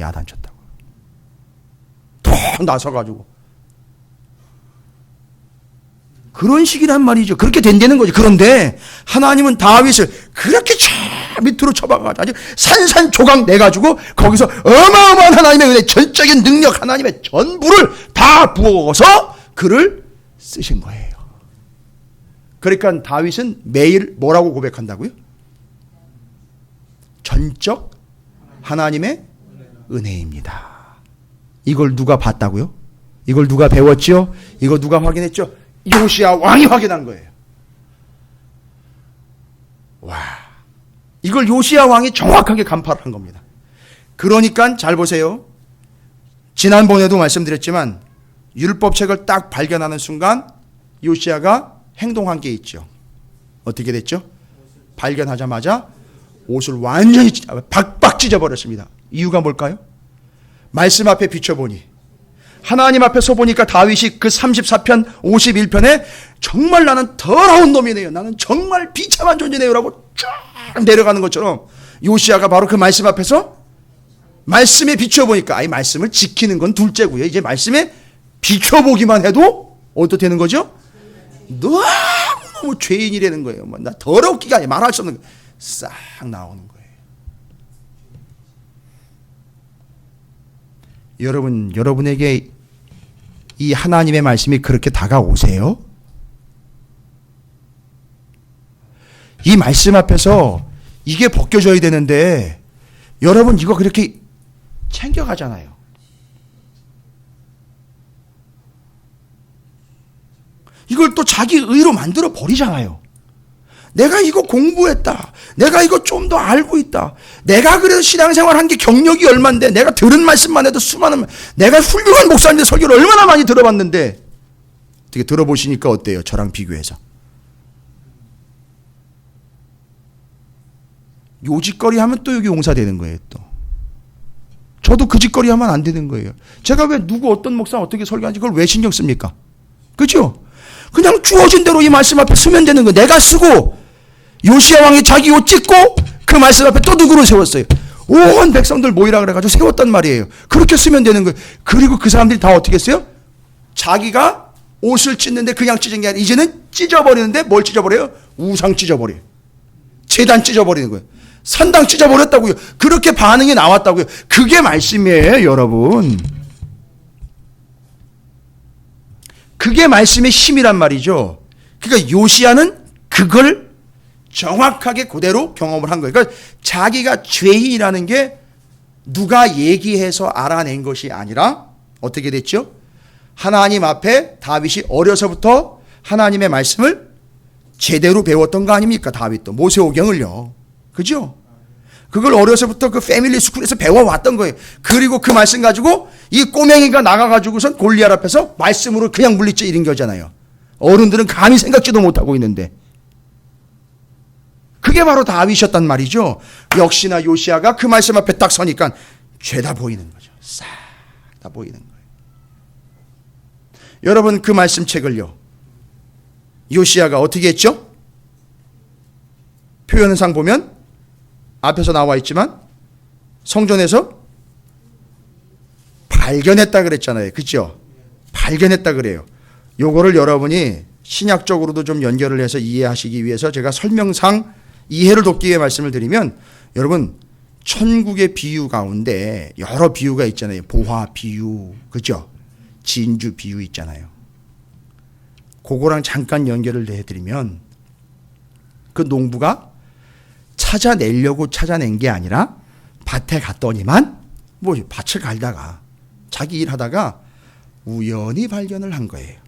탁 나서가지고 그런 식이란 말이죠. 그렇게 된다는 거죠. 그런데 하나님은 다윗을 그렇게 쫙 밑으로 쳐박아가지고 아주 산산조각 내가지고 거기서 어마어마한 하나님의 은혜, 전적인 능력, 하나님의 전부를 다 부어서 그를 쓰신 거예요. 그러니까 다윗은 매일 뭐라고 고백한다고요? 전적 하나님의 은혜입니다. 이걸 누가 봤다고요? 이걸 누가 배웠죠? 이거 누가 확인했죠? 요시야 왕이 확인한 거예요. 와, 이걸 요시야 왕이 정확하게 간파를 한 겁니다. 그러니까 잘 보세요. 지난번에도 말씀드렸지만 율법책을 딱 발견하는 순간 요시야가 행동한 게 있죠. 어떻게 됐죠? 발견하자마자 옷을 완전히 박박 찢어버렸습니다. 이유가 뭘까요? 말씀 앞에 비춰보니, 하나님 앞에 서보니까 다윗이 그 34편 51편에 정말 나는 더러운 놈이네요, 나는 정말 비참한 존재네요 라고 쫙 내려가는 것처럼 요시야가 바로 그 말씀 앞에서 말씀에 비춰보니까, 말씀을 지키는 건 둘째고요, 이제 말씀에 비춰보기만 해도 어떻게 되는 거죠? 너무 죄인이라는 거예요. 나 더럽기가 아니라 말할 수 없는 거예요. 싹 나오는 거예요. 여러분에게 이 하나님의 말씀이 그렇게 다가오세요? 이 말씀 앞에서 이게 벗겨져야 되는데 여러분 이거 그렇게 챙겨가잖아요. 이걸 또 자기 의로 만들어 버리잖아요. 내가 이거 공부했다. 내가 이거 좀 더 알고 있다. 내가 그래도 신앙생활 한 게 경력이 얼만데 내가 들은 말씀만 해도 수많은 내가 훌륭한 목사님들 설교를 얼마나 많이 들어봤는데 어떻게 들어보시니까 어때요? 저랑 비교해서. 요 짓거리 하면 또 여기 용사되는 거예요. 또 저도 그 짓거리 하면 안 되는 거예요. 제가 왜 누구 어떤 목사 어떻게 설교하는지 그걸 왜 신경 씁니까? 그죠? 그냥 주어진 대로 이 말씀 앞에 쓰면 되는 거예요. 내가 쓰고 요시야 왕이 자기 옷 찢고 그 말씀 앞에 또 누구를 세웠어요? 온 백성들 모이라 그래가지고 세웠단 말이에요. 그렇게 쓰면 되는 거예요. 그리고 그 사람들이 다 어떻게 했어요? 자기가 옷을 찢는데 그냥 찢은 게 아니라 이제는 찢어버리는데 뭘 찢어버려요? 우상 찢어버려요. 제단 찢어버리는 거예요. 산당 찢어버렸다고요. 그렇게 반응이 나왔다고요. 그게 말씀이에요, 여러분. 그게 말씀의 힘이란 말이죠. 그러니까 요시야는 그걸 정확하게 그대로 경험을 한 거예요. 그러니까 자기가 죄인이라는 게 누가 얘기해서 알아낸 것이 아니라 어떻게 됐죠? 하나님 앞에 다윗이 어려서부터 하나님의 말씀을 제대로 배웠던 거 아닙니까? 다윗도 모세오경을요. 그죠? 그걸 어려서부터 그 패밀리 스쿨에서 배워왔던 거예요. 그리고 그 말씀 가지고 이 꼬맹이가 나가가지고선 골리앗 앞에서 말씀으로 그냥 물리쳐 이긴 거잖아요. 어른들은 감히 생각지도 못하고 있는데. 그게 바로 다윗이었단 말이죠. 역시나 요시야가 그 말씀 앞에 딱 서니까 죄다 보이는 거죠. 싹 다 보이는 거예요. 여러분 그 말씀책을요. 요시야가 어떻게 했죠? 표현상 보면 앞에서 나와 있지만 성전에서 발견했다 그랬잖아요. 그렇죠? 발견했다 그래요. 요거를 여러분이 신약적으로도 좀 연결을 해서 이해하시기 위해서 제가 설명상 이해를 돕기 위해 말씀을 드리면 여러분 천국의 비유 가운데 여러 비유가 있잖아요. 보화 비유, 그죠? 진주 비유 있잖아요. 그거랑 잠깐 연결을 해드리면 그 농부가 찾아내려고 찾아낸 게 아니라 밭에 갔더니만 뭐 밭을 갈다가 자기 일하다가 우연히 발견을 한 거예요.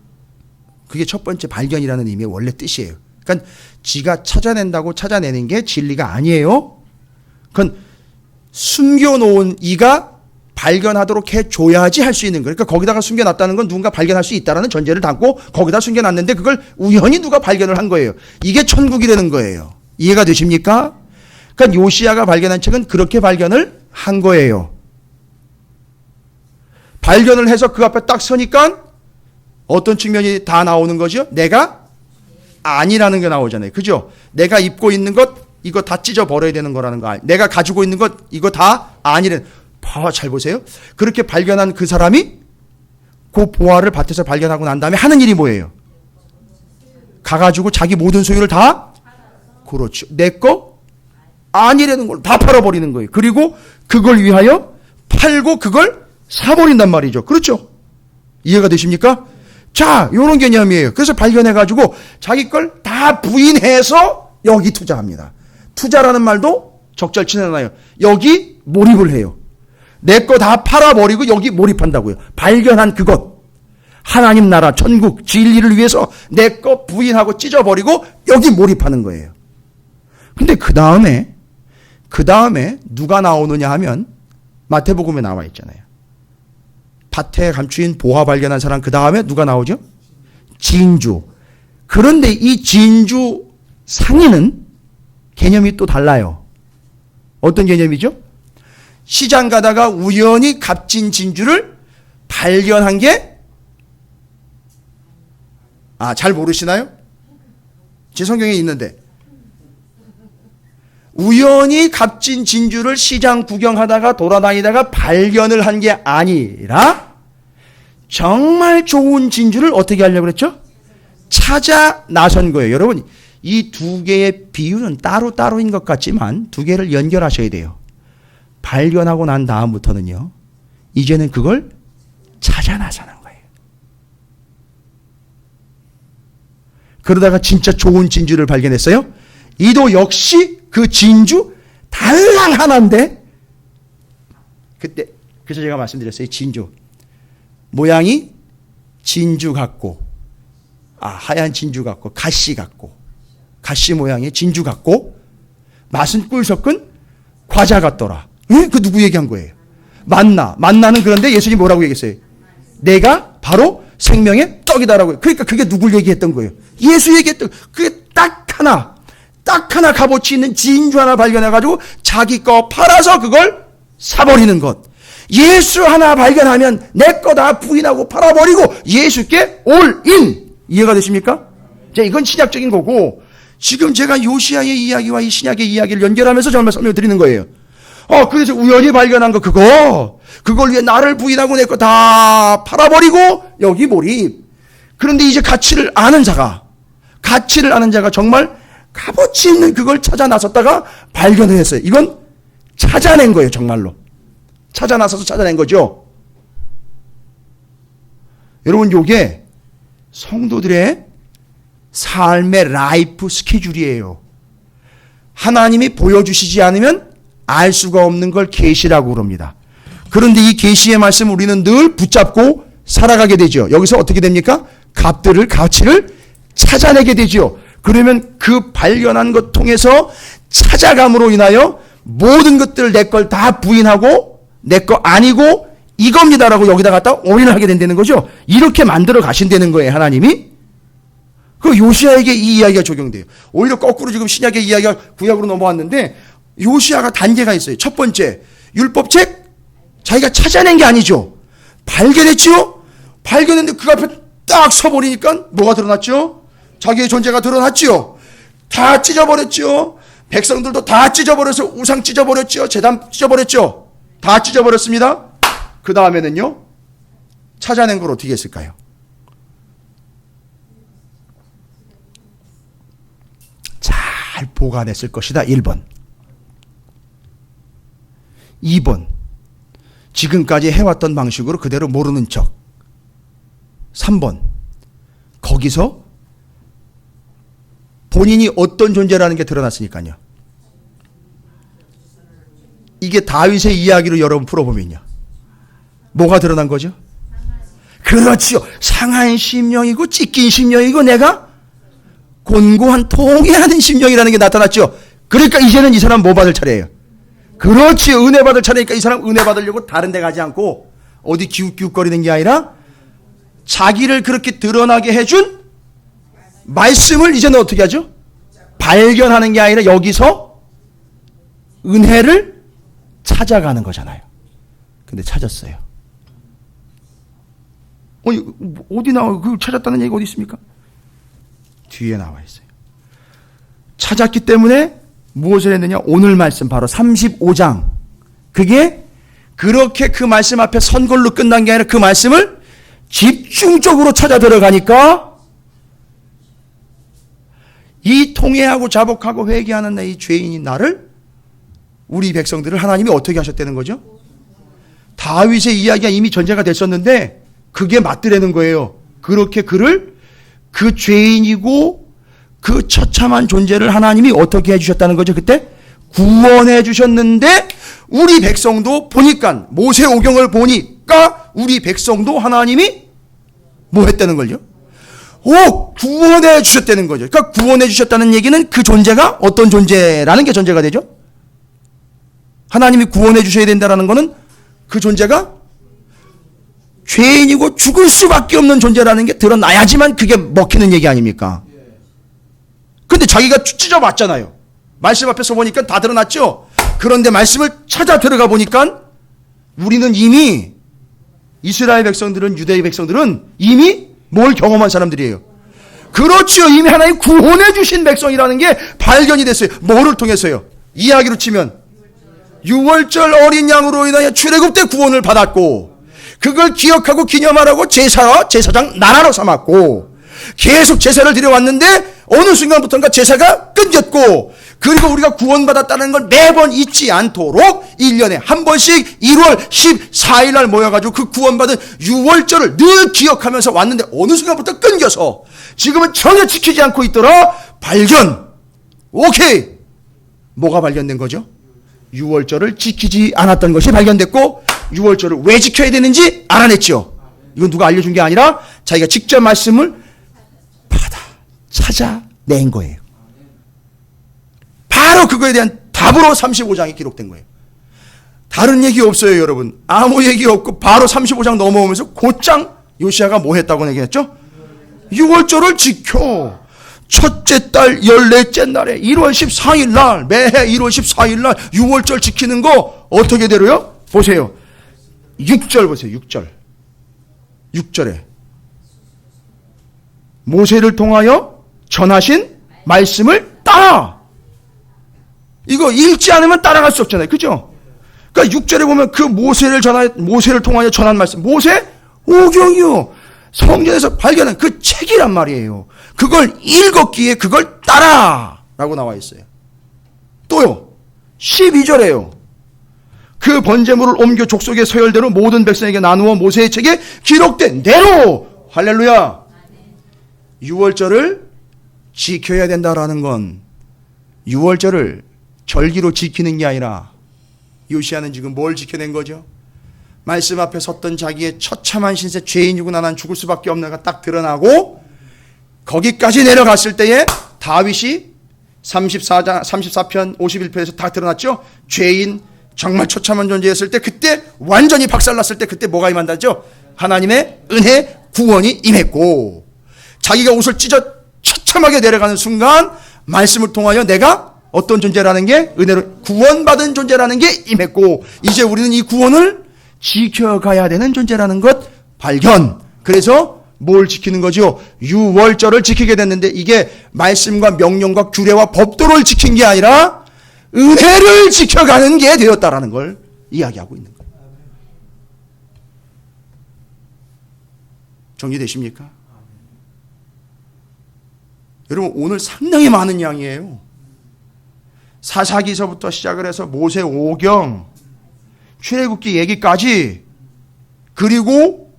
그게 첫 번째 발견이라는 의미의 원래 뜻이에요. 그러니까 지가 찾아낸다고 찾아내는 게 진리가 아니에요. 그건 숨겨놓은 이가 발견하도록 해줘야지 할 수 있는 거예요. 그러니까 거기다가 숨겨놨다는 건 누군가 발견할 수 있다는 전제를 담고 거기다 숨겨놨는데 그걸 우연히 누가 발견을 한 거예요. 이게 천국이라는 거예요. 이해가 되십니까? 그러니까 요시야가 발견한 책은 그렇게 발견을 한 거예요. 발견을 해서 그 앞에 딱 서니까 어떤 측면이 다 나오는 거죠? 내가 아니라는 게 나오잖아요. 그죠? 내가 입고 있는 것 이거 다 찢어버려야 되는 거라는 거. 내가 가지고 있는 것 이거 다 아니라는. 잘 보세요. 그렇게 발견한 그 사람이 그 보화를 밭에서 발견하고 난 다음에 하는 일이 뭐예요? 가가지고 자기 모든 소유를 다 그렇죠. 내 거 아니라는 걸 다 팔아버리는 거예요. 그리고 그걸 위하여 팔고 그걸 사버린단 말이죠. 그렇죠? 이해가 되십니까? 자, 이런 개념이에요. 그래서 발견해가지고 자기 걸 다 부인해서 여기 투자합니다. 투자라는 말도 적절치 않아요. 여기 몰입을 해요. 내 거 다 팔아버리고 여기 몰입한다고요. 발견한 그것. 하나님 나라, 천국, 진리를 위해서 내 거 부인하고 찢어버리고 여기 몰입하는 거예요. 근데 그 다음에 누가 나오느냐 하면 마태복음에 나와 있잖아요. 밭에 감추인 보화 발견한 사람 그 다음에 누가 나오죠? 진주. 그런데 이 진주 상인은 개념이 또 달라요. 어떤 개념이죠? 시장 가다가 우연히 값진 진주를 발견한 게 잘 모르시나요? 제 성경에 있는데 우연히 값진 진주를 시장 구경하다가 돌아다니다가 발견을 한 게 아니라 정말 좋은 진주를 어떻게 하려고 그랬죠? 찾아 나선 거예요. 여러분 이 두 개의 비유는 따로따로인 것 같지만 두 개를 연결하셔야 돼요. 발견하고 난 다음부터는요. 이제는 그걸 찾아 나서는 거예요. 그러다가 진짜 좋은 진주를 발견했어요. 이도 역시 그 진주 달랑 하나인데 그때 그래서 제가 말씀드렸어요. 진주 모양이 진주 같고 하얀 진주 같고 가시 같고 가시 모양의 진주 같고 맛은 꿀 섞은 과자 같더라. 응? 그 누구 얘기한 거예요? 만나는 그런데 예수님이 뭐라고 얘기했어요? 내가 바로 생명의 떡이다라고요. 그러니까 그게 누굴 얘기했던 거예요? 예수 얘기했던 거예요. 그게 딱 하나 값어치 있는 진주 하나 발견해가지고 자기 거 팔아서 그걸 사버리는 것. 예수 하나 발견하면 내 거 다 부인하고 팔아버리고 예수께 올인. 이해가 되십니까? 자, 이건 신약적인 거고, 지금 제가 요시야의 이야기와 이 신약의 이야기를 연결하면서 정말 설명을 드리는 거예요. 그래서 우연히 발견한 거 그걸 위해 나를 부인하고 내 거 다 팔아버리고 여기 몰입. 그런데 이제 가치를 아는 자가 정말 값어치 있는 그걸 찾아 나섰다가 발견을 했어요. 이건 찾아낸 거예요, 정말로. 찾아 나서서 찾아낸 거죠. 여러분, 요게 성도들의 삶의 라이프 스케줄이에요. 하나님이 보여주시지 않으면 알 수가 없는 걸 계시라고 그럽니다. 그런데 이 계시의 말씀 우리는 늘 붙잡고 살아가게 되죠. 여기서 어떻게 됩니까? 가치를 찾아내게 되죠. 그러면 그 발견한 것 통해서 찾아감으로 인하여 모든 것들을 내 걸 다 부인하고 내 거 아니고 이겁니다라고 여기다 갖다 올인을 하게 된다는 거죠. 이렇게 만들어 가신다는 거예요, 하나님이. 그 요시야에게 이 이야기가 적용돼요. 오히려 거꾸로 지금 신약의 이야기가 구약으로 넘어왔는데 요시야가 단계가 있어요. 첫 번째, 율법책 자기가 찾아낸 게 아니죠. 발견했죠. 발견했는데 그 앞에 딱 서버리니까 뭐가 드러났죠? 자기의 존재가 드러났죠. 다 찢어버렸죠. 백성들도 다 찢어버려서 우상 찢어버렸죠. 제단 찢어버렸죠. 다 찢어버렸습니다. 그 다음에는요, 찾아낸 걸 어떻게 했을까요? 잘 보관했을 것이다. 1번. 2번. 지금까지 해왔던 방식으로 그대로 모르는 척. 3번. 거기서 본인이 어떤 존재라는 게 드러났으니까요. 이게 다윗의 이야기로 여러분 풀어보면요. 뭐가 드러난 거죠? 그렇지요. 상한 심령이고 찢긴 심령이고 내가 곤고한 통해하는 심령이라는 게 나타났죠. 그러니까 이제는 이 사람 뭐 받을 차례예요? 그렇지. 은혜 받을 차례니까 이 사람 은혜 받으려고 다른 데 가지 않고 어디 기웃기웃거리는 게 아니라 자기를 그렇게 드러나게 해준 말씀을 이제는 어떻게 하죠? 발견하는 게 아니라 여기서 은혜를 찾아가는 거잖아요. 근데 찾았어요. 어디 나와요? 그 찾았다는 얘기가 어디 있습니까? 뒤에 나와 있어요. 찾았기 때문에 무엇을 했느냐? 오늘 말씀 바로 35장. 그게 그렇게 그 말씀 앞에 선 걸로 끝난 게 아니라 그 말씀을 집중적으로 찾아 들어가니까 이 통회하고 자복하고 회개하는 이 죄인인 나를, 우리 백성들을 하나님이 어떻게 하셨다는 거죠? 다윗의 이야기가 이미 전제가 됐었는데 그게 맞더라는 거예요. 그렇게 그를, 그 죄인이고 그 처참한 존재를 하나님이 어떻게 해주셨다는 거죠? 그때 구원해 주셨는데 우리 백성도 보니까, 모세오경을 보니까 우리 백성도 하나님이 뭐 했다는 걸요? 구원해 주셨다는 거죠. 그러니까 구원해 주셨다는 얘기는 그 존재가 어떤 존재라는 게 전제가 되죠. 하나님이 구원해 주셔야 된다는 거는 그 존재가 죄인이고 죽을 수밖에 없는 존재라는 게 드러나야지만 그게 먹히는 얘기 아닙니까? 근데 자기가 찢어봤잖아요. 말씀 앞에서 보니까 다 드러났죠. 그런데 말씀을 찾아 들어가 보니까 우리는 이미, 이스라엘 백성들은, 유대의 백성들은 이미 뭘 경험한 사람들이에요? 그렇죠. 이미 하나님 구원해 주신 백성이라는 게 발견이 됐어요. 뭐를 통해서요? 이야기로 치면 유월절 어린 양으로 인하여 출애굽 때 구원을 받았고, 그걸 기억하고 기념하라고 제사장 나라로 삼았고, 계속 제사를 드려왔는데 어느 순간부터인가 제사가 끊겼고, 그리고 우리가 구원받았다는 걸 매번 잊지 않도록 1년에 한 번씩 1월 14일 날 모여가지고 그 구원받은 유월절을 늘 기억하면서 왔는데 어느 순간부터 끊겨서 지금은 전혀 지키지 않고 있더라. 발견. 오케이. 뭐가 발견된 거죠? 유월절을 지키지 않았던 것이 발견됐고, 유월절을 왜 지켜야 되는지 알아냈죠. 이건 누가 알려준 게 아니라 자기가 직접 말씀을 받아 찾아낸 거예요. 바로 그거에 대한 답으로 35장이 기록된 거예요. 다른 얘기 없어요, 여러분. 아무 얘기 없고 바로 35장 넘어오면서 곧장 요시야가 뭐 했다고 얘기했죠? 유월절을 지켜. 첫째 달 14째 날에 1월 14일 날, 매해 1월 14일 날 유월절 지키는 거 어떻게 되로요? 보세요. 6절 보세요. 6절. 6절에 모세를 통하여 전하신 말씀을 따라. 이거 읽지 않으면 따라갈 수 없잖아요. 그죠? 그러니까 6절에 보면 그 모세를 통하여 전한 말씀. 모세 오경이요. 성경에서 발견한 그 책이란 말이에요. 그걸 읽었기에 그걸 따라 라고 나와 있어요. 또요. 12절에요. 그 번제물을 옮겨 족속의 서열대로 모든 백성에게 나누어 모세의 책에 기록된 대로. 할렐루야. 6월절을 지켜야 된다라는 건 6월절을 절기로 지키는 게 아니라 요시야는 지금 뭘 지켜낸 거죠? 말씀 앞에 섰던 자기의 처참한 신세, 죄인이구나, 난 죽을 수밖에 없는가 딱 드러나고 거기까지 내려갔을 때에 다윗이 34편 51편에서 다 드러났죠? 죄인, 정말 처참한 존재였을 때, 그때 완전히 박살났을 때 그때 뭐가 임한다죠? 하나님의 은혜, 구원이 임했고, 자기가 옷을 찢어 처참하게 내려가는 순간 말씀을 통하여 내가 어떤 존재라는 게, 은혜로 구원받은 존재라는 게 임했고, 이제 우리는 이 구원을 지켜가야 되는 존재라는 것 발견. 그래서 뭘 지키는 거죠? 유월절을 지키게 됐는데, 이게 말씀과 명령과 규례와 법도를 지킨 게 아니라 은혜를 지켜가는 게 되었다라는 걸 이야기하고 있는 거예요. 정리되십니까? 여러분, 오늘 상당히 많은 양이에요. 사사기서부터 시작을 해서 모세 오경, 출애굽기 얘기까지, 그리고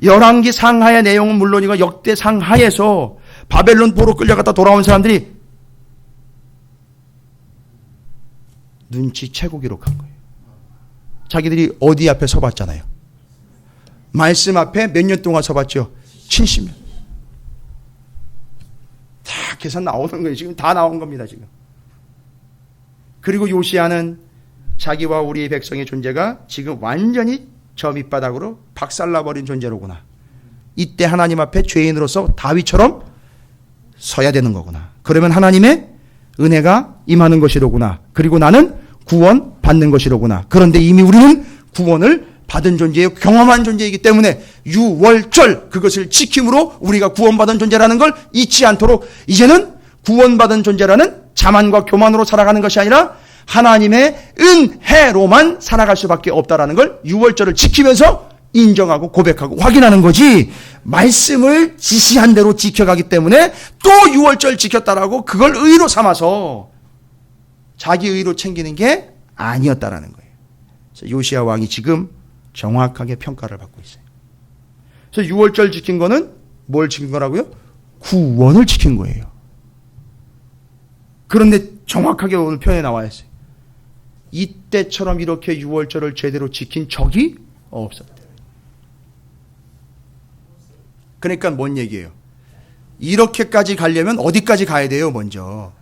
열왕기 상하의 내용은 물론이고 역대 상하에서 바벨론 포로 끌려갔다 돌아온 사람들이 눈치채고 기록한 거예요. 자기들이 어디 앞에 서봤잖아요. 말씀 앞에 몇 년 동안 서봤죠? 70년. 다 계산 나오는 거예요. 지금 다 나온 겁니다. 지금. 그리고 요시야는 자기와 우리 백성의 존재가 지금 완전히 저 밑바닥으로 박살나버린 존재로구나. 이때 하나님 앞에 죄인으로서 다윗처럼 서야 되는 거구나. 그러면 하나님의 은혜가 임하는 것이로구나. 그리고 나는 구원 받는 것이로구나. 그런데 이미 우리는 구원을 받은 존재예요. 경험한 존재이기 때문에 유월절, 그것을 지킴으로 우리가 구원받은 존재라는 걸 잊지 않도록, 이제는 구원받은 존재라는 자만과 교만으로 살아가는 것이 아니라 하나님의 은혜로만 살아갈 수밖에 없다라는 걸 유월절을 지키면서 인정하고 고백하고 확인하는 거지, 말씀을 지시한 대로 지켜가기 때문에 또 유월절 지켰다라고 그걸 의로 삼아서 자기 의로 챙기는 게 아니었다라는 거예요. 그래서 요시야 왕이 지금 정확하게 평가를 받고 있어요. 그래서 유월절 지킨 거는 뭘 지킨 거라고요? 구원을 지킨 거예요. 그런데 정확하게 오늘 표현에 나와 있어요. 이때처럼 이렇게 유월절을 제대로 지킨 적이 없었다. 그러니까 뭔 얘기예요? 이렇게까지 가려면 어디까지 가야 돼요, 먼저?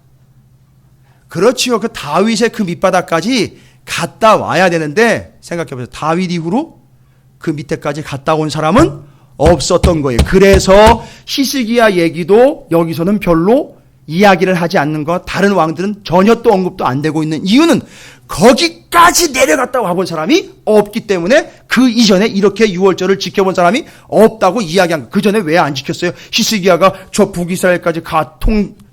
그렇지요. 그 다윗의 그 밑바닥까지 갔다 와야 되는데, 생각해보세요. 다윗 이후로 그 밑에까지 갔다 온 사람은 없었던 거예요. 그래서 히스기야 얘기도 여기서는 별로 이야기를 하지 않는 것, 다른 왕들은 전혀 또 언급도 안 되고 있는 이유는 거기까지 내려갔다고 와본 사람이 없기 때문에, 그 이전에 이렇게 유월절을 지켜본 사람이 없다고 이야기한 거예요. 그 전에 왜 안 지켰어요? 히스기야가 저 북이스라엘까지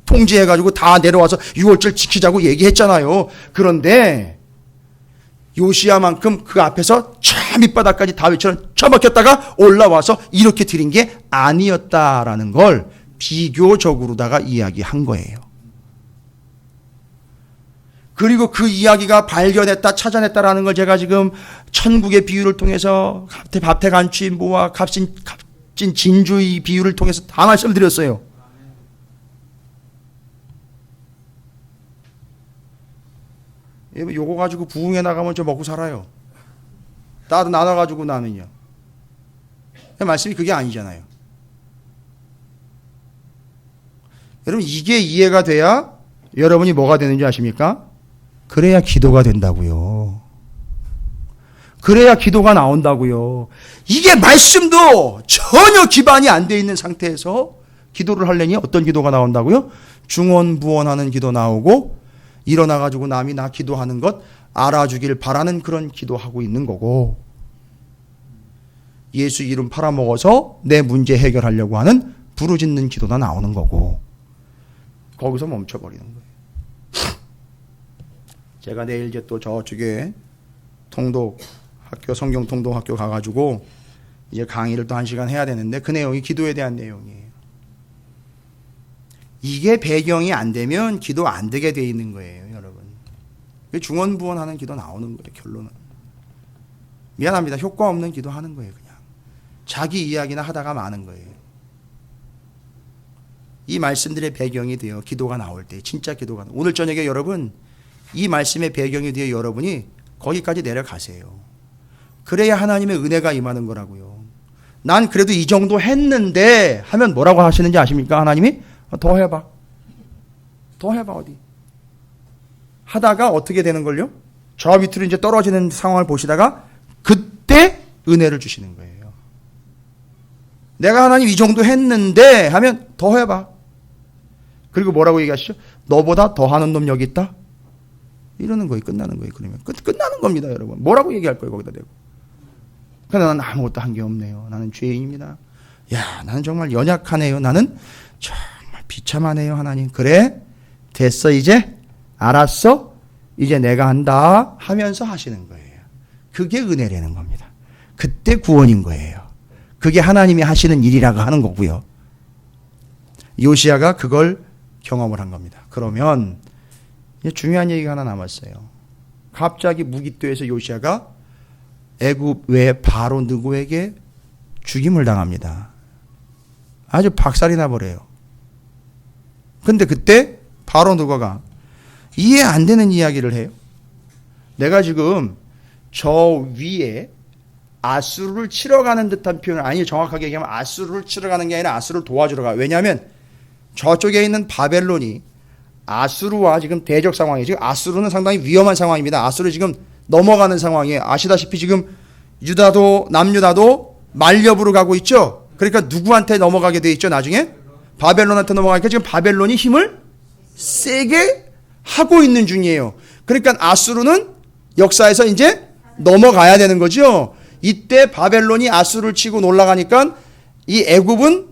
통제해가지고 다 내려와서 유월절 지키자고 얘기했잖아요. 그런데 요시야만큼 그 앞에서 저 밑바닥까지 다윗처럼 처박혔다가 올라와서 이렇게 드린 게 아니었다라는 걸 비교적으로다가 이야기한 거예요. 그리고 그 이야기가 발견했다, 찾아냈다라는 걸 제가 지금 천국의 비유를 통해서 밥태간취인보와 값진 진주의 비유를 통해서 다 말씀드렸어요. 요거 가지고 부흥회 나가면 저 먹고 살아요. 따로 나눠가지고 나면요. 말씀이 그게 아니잖아요. 여러분, 이게 이해가 돼야 여러분이 뭐가 되는지 아십니까? 그래야 기도가 된다고요. 그래야 기도가 나온다고요. 이게 말씀도 전혀 기반이 안 돼 있는 상태에서 기도를 하려니 어떤 기도가 나온다고요? 중언부언하는 기도 나오고 일어나가지고 남이 나 기도하는 것 알아주길 바라는 그런 기도하고 있는 거고, 예수 이름 팔아먹어서 내 문제 해결하려고 하는 부르짖는 기도가 나오는 거고, 거기서 멈춰버리는 거예요. 제가 내일 이제 또 저쪽에 통독학교, 성경 통독학교 가가지고 이제 강의를 또 1시간 해야 되는데 그 내용이 기도에 대한 내용이에요. 이게 배경이 안 되면 기도 안 되게 돼 있는 거예요, 여러분. 중언부언하는 기도 나오는 거예요, 결론은. 미안합니다. 효과 없는 기도 하는 거예요, 그냥. 자기 이야기나 하다가 마는 거예요. 이 말씀들의 배경이 돼요, 기도가 나올 때. 진짜 기도가. 오늘 저녁에 여러분, 이 말씀의 배경이 되어 여러분이 거기까지 내려가세요. 그래야 하나님의 은혜가 임하는 거라고요. 난 그래도 이 정도 했는데 하면 뭐라고 하시는지 아십니까? 하나님이 더 해봐. 더 해봐. 어디. 하다가 어떻게 되는 걸요? 저 밑으로 이제 떨어지는 상황을 보시다가 그때 은혜를 주시는 거예요. 내가 하나님 이 정도 했는데 하면 더 해봐. 그리고 뭐라고 얘기하시죠? 너보다 더 하는 놈 여기 있다? 이러는 거예요. 끝나는 거예요. 그러면 끝나는 겁니다, 여러분. 뭐라고 얘기할 거예요, 거기다 대고. 그러나 나는 아무것도 한 게 없네요. 나는 죄인입니다. 야, 나는 정말 연약하네요. 나는 정말 비참하네요, 하나님. 그래? 됐어, 이제? 알았어? 이제 내가 한다 하면서 하시는 거예요. 그게 은혜라는 겁니다. 그때 구원인 거예요. 그게 하나님이 하시는 일이라고 하는 거고요. 요시야가 그걸 경험을 한 겁니다. 그러면 중요한 얘기가 하나 남았어요. 갑자기 무기또에서 요시야가 애굽 외 바로 느고에게 죽임을 당합니다. 아주 박살이 나버려요. 근데 그때 바로 느고가 이해 안 되는 이야기를 해요. 내가 지금 저 위에 아수르를 치러 가는 듯한 표현을, 아니 정확하게 얘기하면 아수르를 치러 가는 게 아니라 아수르를 도와주러 가. 왜냐하면 저쪽에 있는 바벨론이 아수르와 지금 대적 상황이에요. 지금 아수르는 상당히 위험한 상황입니다. 아수르 지금 넘어가는 상황이에요. 아시다시피 지금 유다도 남유다도 말렵으로 가고 있죠. 그러니까 누구한테 넘어가게 돼 있죠, 나중에? 바벨론한테 넘어가니까 지금 바벨론이 힘을 세게 하고 있는 중이에요. 그러니까 아수르는 역사에서 이제 넘어가야 되는 거죠. 이때 바벨론이 아수르를 치고 올라가니까 이 애굽은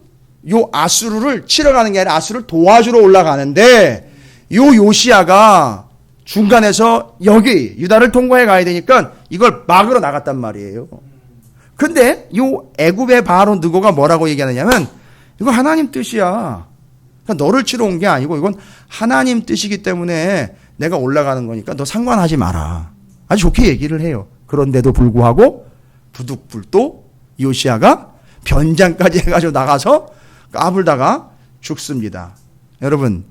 요 아수르를 치러 가는 게 아니라 아수르를 도와주러 올라가는데, 요 요시야가 중간에서 여기 유다를 통과해 가야 되니까 이걸 막으러 나갔단 말이에요. 근데 요 애굽의 바로 느고가 뭐라고 얘기하느냐면, 이거 하나님 뜻이야. 그러니까 너를 치러 온 게 아니고 이건 하나님 뜻이기 때문에 내가 올라가는 거니까 너 상관하지 마라. 아주 좋게 얘기를 해요. 그런데도 불구하고 부득불도 요시야가 변장까지 해가지고 나가서 까불다가 죽습니다. 여러분,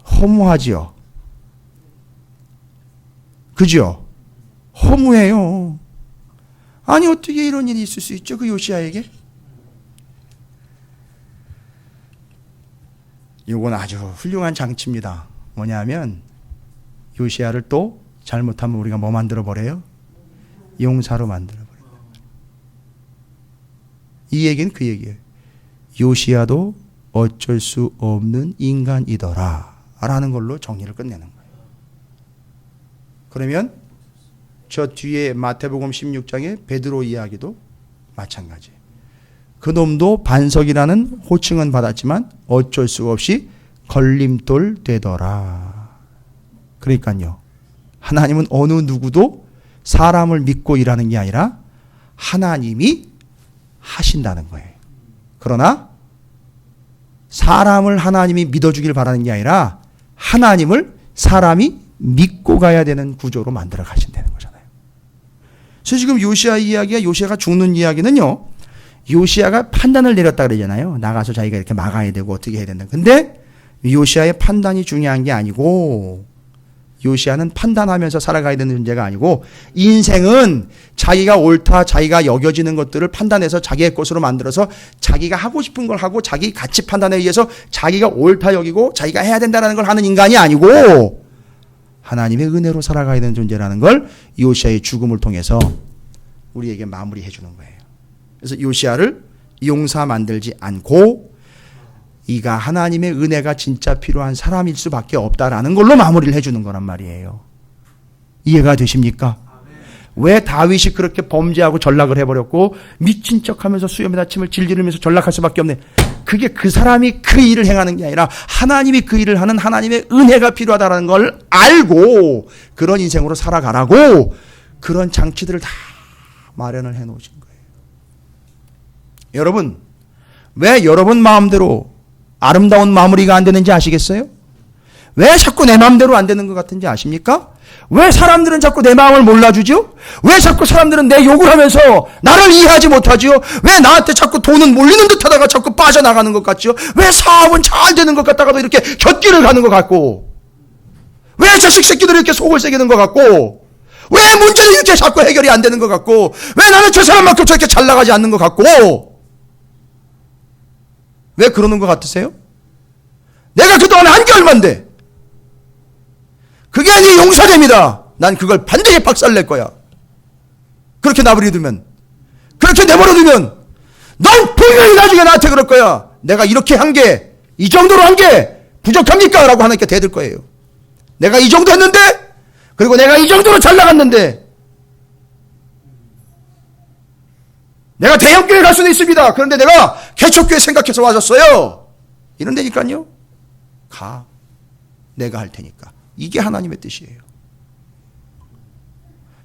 허무하지요? 그죠? 허무해요. 아니 어떻게 이런 일이 있을 수 있죠, 그 요시야에게? 이건 아주 훌륭한 장치입니다. 뭐냐면 요시야를 또 잘못하면 우리가 뭐 만들어버려요? 용사로 만들어버린다. 이 얘기는 그 얘기예요. 요시야도 어쩔 수 없는 인간이더라 라는 걸로 정리를 끝내는 거예요. 그러면 저 뒤에 마태복음 16장의 베드로 이야기도 마찬가지예요. 그놈도 반석이라는 호칭은 받았지만 어쩔 수 없이 걸림돌 되더라. 그러니까요, 하나님은 어느 누구도 사람을 믿고 일하는 게 아니라 하나님이 하신다는 거예요. 그러나 사람을 하나님이 믿어주길 바라는 게 아니라 하나님을 사람이 믿고 가야 되는 구조로 만들어 가신다는 거잖아요. 그래서 지금 요시야 이야기가, 요시야가 죽는 이야기는요, 요시야가 판단을 내렸다 그러잖아요. 나가서 자기가 이렇게 막아야 되고 어떻게 해야 된다. 근데 요시야의 판단이 중요한 게 아니고 요시아는 판단하면서 살아가야 되는 존재가 아니고 인생은 자기가 옳다, 자기가 여겨지는 것들을 판단해서 자기의 것으로 만들어서 자기가 하고 싶은 걸 하고 자기 가치 판단에 의해서 자기가 옳다 여기고 자기가 해야 된다는 걸 하는 인간이 아니고 하나님의 은혜로 살아가야 되는 존재라는 걸 요시아의 죽음을 통해서 우리에게 마무리해 주는 거예요. 그래서 요시아를 용사 만들지 않고 이가 하나님의 은혜가 진짜 필요한 사람일 수밖에 없다라는 걸로 마무리를 해주는 거란 말이에요. 이해가 되십니까? 왜 다윗이 그렇게 범죄하고 전락을 해버렸고 미친 척하면서 수염에다 침을 질지르면서 전락할 수밖에 없네. 그게 그 사람이 그 일을 행하는 게 아니라 하나님이 그 일을 하는 하나님의 은혜가 필요하다는 걸 알고 그런 인생으로 살아가라고 그런 장치들을 다 마련을 해놓으신 거예요. 여러분, 왜 여러분 마음대로 아름다운 마무리가 안 되는지 아시겠어요? 왜 자꾸 내 마음대로 안 되는 것 같은지 아십니까? 왜 사람들은 자꾸 내 마음을 몰라주죠? 왜 자꾸 사람들은 내 욕을 하면서 나를 이해하지 못하죠? 왜 나한테 자꾸 돈은 몰리는 듯 하다가 자꾸 빠져나가는 것 같죠? 왜 사업은 잘 되는 것 같다가도 이렇게 곁길을 가는 것 같고? 왜 자식 새끼들이 이렇게 속을 새기는 것 같고? 왜 문제는 이렇게 자꾸 해결이 안 되는 것 같고? 왜 나는 저 사람만큼 저렇게 잘 나가지 않는 것 같고? 왜 그러는 것 같으세요? 내가 그동안 한 게 얼만데? 그게 아니 용서됩니다. 난 그걸 반드시 박살낼 거야. 그렇게 나버려두면, 그렇게 내버려두면 넌 분명히 나중에 나한테 그럴 거야. 내가 이렇게 한 게, 이 정도로 한 게 부족합니까? 라고 하나님께 대들 거예요. 내가 이 정도 했는데, 그리고 내가 이 정도로 잘 나갔는데, 내가 대형교회 갈 수는 있습니다. 그런데 내가 개척교회 생각해서 와줬어요. 이런다니까요. 가. 내가 할 테니까. 이게 하나님의 뜻이에요.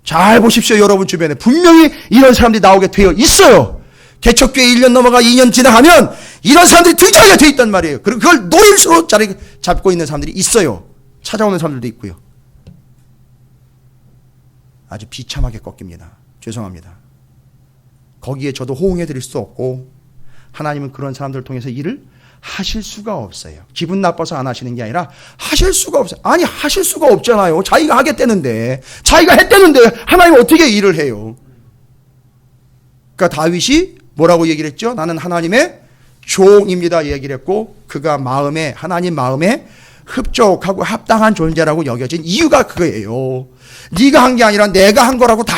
잘 보십시오. 여러분 주변에 분명히 이런 사람들이 나오게 되어 있어요. 개척교회 1년 넘어가 2년 지나가면 이런 사람들이 등장하게 되어 있단 말이에요. 그리고 그걸 노림수로 자리 잡고 있는 사람들이 있어요. 찾아오는 사람들도 있고요. 아주 비참하게 꺾입니다. 죄송합니다. 거기에 저도 호응해 드릴 수 없고 하나님은 그런 사람들을 통해서 일을 하실 수가 없어요. 기분 나빠서 안 하시는 게 아니라 하실 수가 없어요. 아니 하실 수가 없잖아요. 자기가 하겠다는데, 자기가 했다는데 하나님 어떻게 일을 해요? 그러니까 다윗이 뭐라고 얘기를 했죠? 나는 하나님의 종입니다 얘기를 했고, 그가 마음에, 하나님 마음에 흡족하고 합당한 존재라고 여겨진 이유가 그거예요. 네가 한 게 아니라 내가 한 거라고 다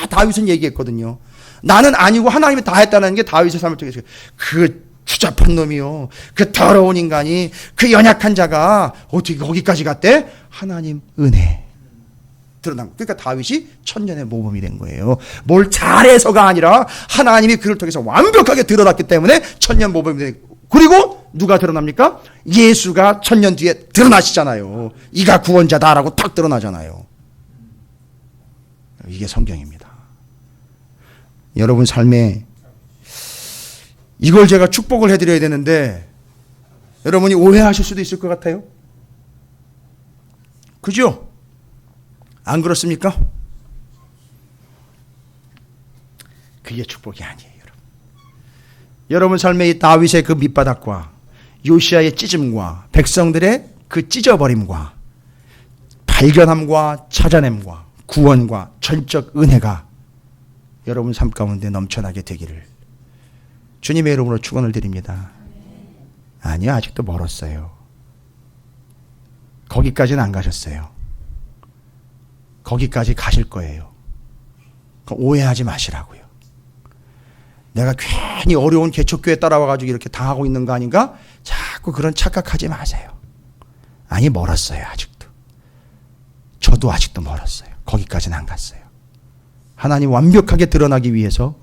다윗은 얘기했거든요. 나는 아니고 하나님이 다 했다는 게 다윗의 삶을 통해서 그 추잡한 놈이요, 그 더러운 인간이, 그 연약한 자가 어떻게 거기까지 갔대? 하나님 은혜 드러난 거. 그러니까 다윗이 천년의 모범이 된 거예요. 뭘 잘해서가 아니라 하나님이 그를 통해서 완벽하게 드러났기 때문에 천년 모범이 된 거예요. 그리고 누가 드러납니까? 예수가 천년 뒤에 드러나시잖아요. 이가 구원자다라고 탁 드러나잖아요. 이게 성경입니다. 여러분 삶에 이걸 제가 축복을 해드려야 되는데 여러분이 오해하실 수도 있을 것 같아요. 그죠? 안 그렇습니까? 그게 축복이 아니에요. 여러분 삶의 이 다윗의 그 밑바닥과 요시아의 찢음과 백성들의 그 찢어버림과 발견함과 찾아냄과 구원과 전적 은혜가 여러분 삶 가운데 넘쳐나게 되기를 주님의 이름으로 축원을 드립니다. 아니요, 아직도 멀었어요. 거기까지는 안 가셨어요. 거기까지 가실 거예요. 오해하지 마시라고요. 내가 괜히 어려운 개척교회 따라와가지고 이렇게 당하고 있는 거 아닌가? 자꾸 그런 착각하지 마세요. 아니, 멀었어요. 아직도. 저도 아직도 멀었어요. 거기까지는 안 갔어요. 하나님 완벽하게 드러나기 위해서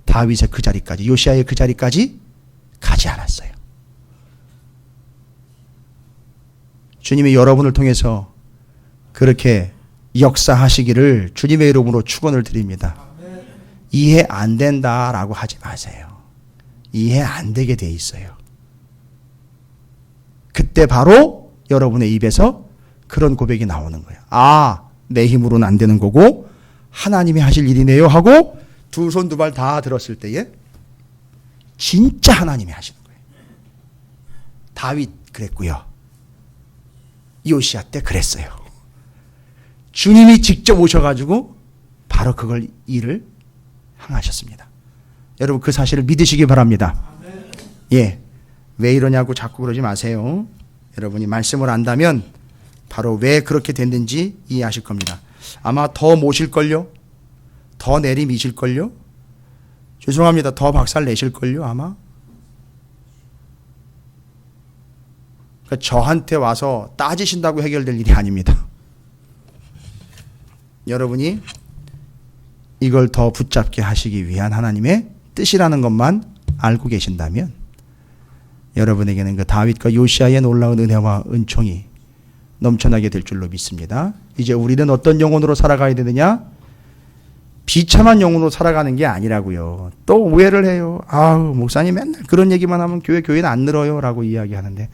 다윗의 그 자리까지, 요시아의 그 자리까지 가지 않았어요. 주님이 여러분을 통해서 그렇게 역사하시기를 주님의 이름으로 축원을 드립니다. 이해 안 된다라고 하지 마세요. 이해 안 되게 돼 있어요. 그때 바로 여러분의 입에서 그런 고백이 나오는 거예요. 아, 내 힘으로는 안 되는 거고 하나님이 하실 일이네요 하고 두 손 두 발 다 들었을 때에 진짜 하나님이 하시는 거예요. 다윗 그랬고요. 요시아 때 그랬어요. 주님이 직접 오셔가지고 바로 그걸 일을 행하셨습니다. 여러분 그 사실을 믿으시기 바랍니다. 예, 왜 이러냐고 자꾸 그러지 마세요. 여러분이 말씀을 안다면 바로 왜 그렇게 됐는지 이해하실 겁니다. 아마 더 모실걸요? 더 내리미실걸요? 죄송합니다. 더 박살 내실걸요? 아마? 그러니까 저한테 와서 따지신다고 해결될 일이 아닙니다. 여러분이 이걸 더 붙잡게 하시기 위한 하나님의 뜻이라는 것만 알고 계신다면 여러분에게는 그 다윗과 요시아의 놀라운 은혜와 은총이 넘쳐나게 될 줄로 믿습니다. 이제 우리는 어떤 영혼으로 살아가야 되느냐? 비참한 영혼으로 살아가는 게 아니라고요. 또 오해를 해요. 아우 목사님 맨날 그런 얘기만 하면 교회는 안 늘어요 라고 이야기하는데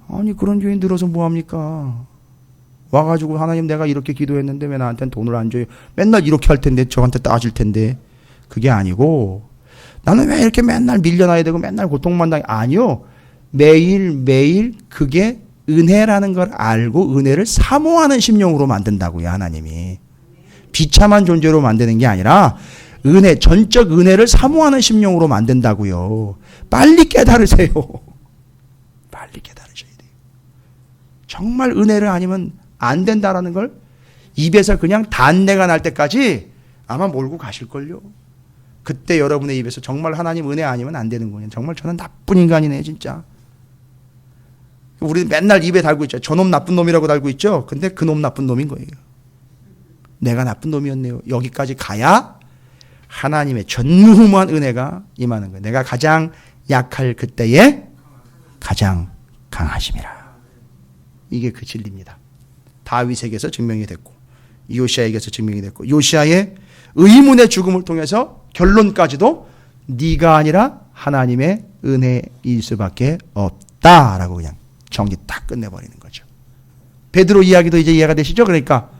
아니 그런 교회 늘어서 뭐합니까? 와가지고 하나님 내가 이렇게 기도했는데 왜 나한테는 돈을 안 줘요? 맨날 이렇게 할 텐데 저한테 따질 텐데 그게 아니고 나는 왜 이렇게 맨날 밀려나야 되고 맨날 고통만 당해? 아니요. 매일매일 그게 은혜라는 걸 알고 은혜를 사모하는 심령으로 만든다고요. 하나님이. 비참한 존재로 만드는 게 아니라 은혜, 전적 은혜를 사모하는 심령으로 만든다고요. 빨리 깨달으세요. 빨리 깨달으셔야 돼요. 정말 은혜를 아니면 안 된다라는 걸 입에서 그냥 단내가 날 때까지 아마 몰고 가실걸요. 그때 여러분의 입에서 정말 하나님 은혜 아니면 안 되는군요. 정말 저는 나쁜 인간이네 진짜. 우리는 맨날 입에 달고 있죠. 저놈 나쁜 놈이라고 달고 있죠. 근데 그 놈 나쁜 놈인 거예요. 내가 나쁜 놈이었네요. 여기까지 가야 하나님의 전무후무한 은혜가 임하는 거예요. 내가 가장 약할 그때에 가장 강하심이라. 이게 그 진리입니다. 다윗에게서 증명이 됐고 요시아에게서 증명이 됐고 요시아의 의문의 죽음을 통해서 결론까지도 네가 아니라 하나님의 은혜일 수밖에 없다라고 그냥 정리 딱 끝내버리는 거죠. 베드로 이야기도 이제 이해가 되시죠? 그러니까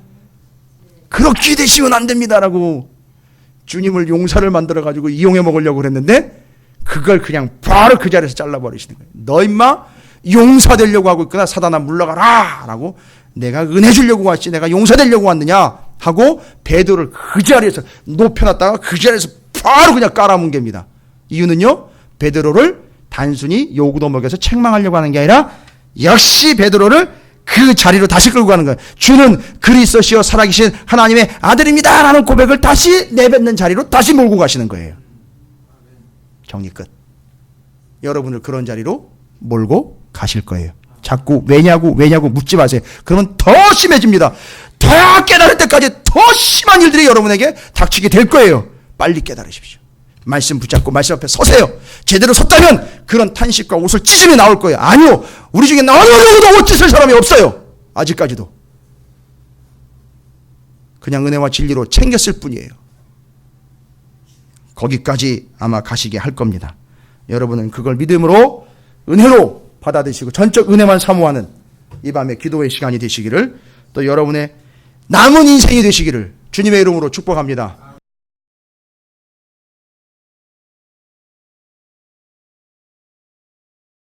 그렇게 되시면 안 됩니다라고 주님을 용사를 만들어가지고 이용해 먹으려고 그랬는데 그걸 그냥 바로 그 자리에서 잘라버리시는 거예요. 너 임마 용사 되려고 하고 있구나. 사단아 물러가라 라고 내가 은혜 주려고 왔지 내가 용사 되려고 왔느냐 하고 베드로를 그 자리에서 높여놨다가 그 자리에서 바로 그냥 깔아뭉갭니다. 이유는요. 베드로를 단순히 요구도 먹여서 책망하려고 하는 게 아니라 역시 베드로를 그 자리로 다시 끌고 가는 거예요. 주는 그리스도시요 살아계신 하나님의 아들입니다 라는 고백을 다시 내뱉는 자리로 다시 몰고 가시는 거예요. 정리 끝. 여러분을 그런 자리로 몰고 가실 거예요. 자꾸 왜냐고 묻지 마세요. 그러면 더 심해집니다. 더 깨달을 때까지 더 심한 일들이 여러분에게 닥치게 될 거예요. 빨리 깨달으십시오. 말씀 붙잡고 말씀 앞에 서세요. 제대로 섰다면 그런 탄식과 옷을 찢음이 나올 거예요. 아니요. 우리 중에 나와도 옷 찢을 사람이 없어요. 아직까지도. 그냥 은혜와 진리로 챙겼을 뿐이에요. 거기까지 아마 가시게 할 겁니다. 여러분은 그걸 믿음으로 은혜로 받아들이시고 전적 은혜만 사모하는 이 밤에 기도의 시간이 되시기를 또 여러분의 남은 인생이 되시기를 주님의 이름으로 축복합니다.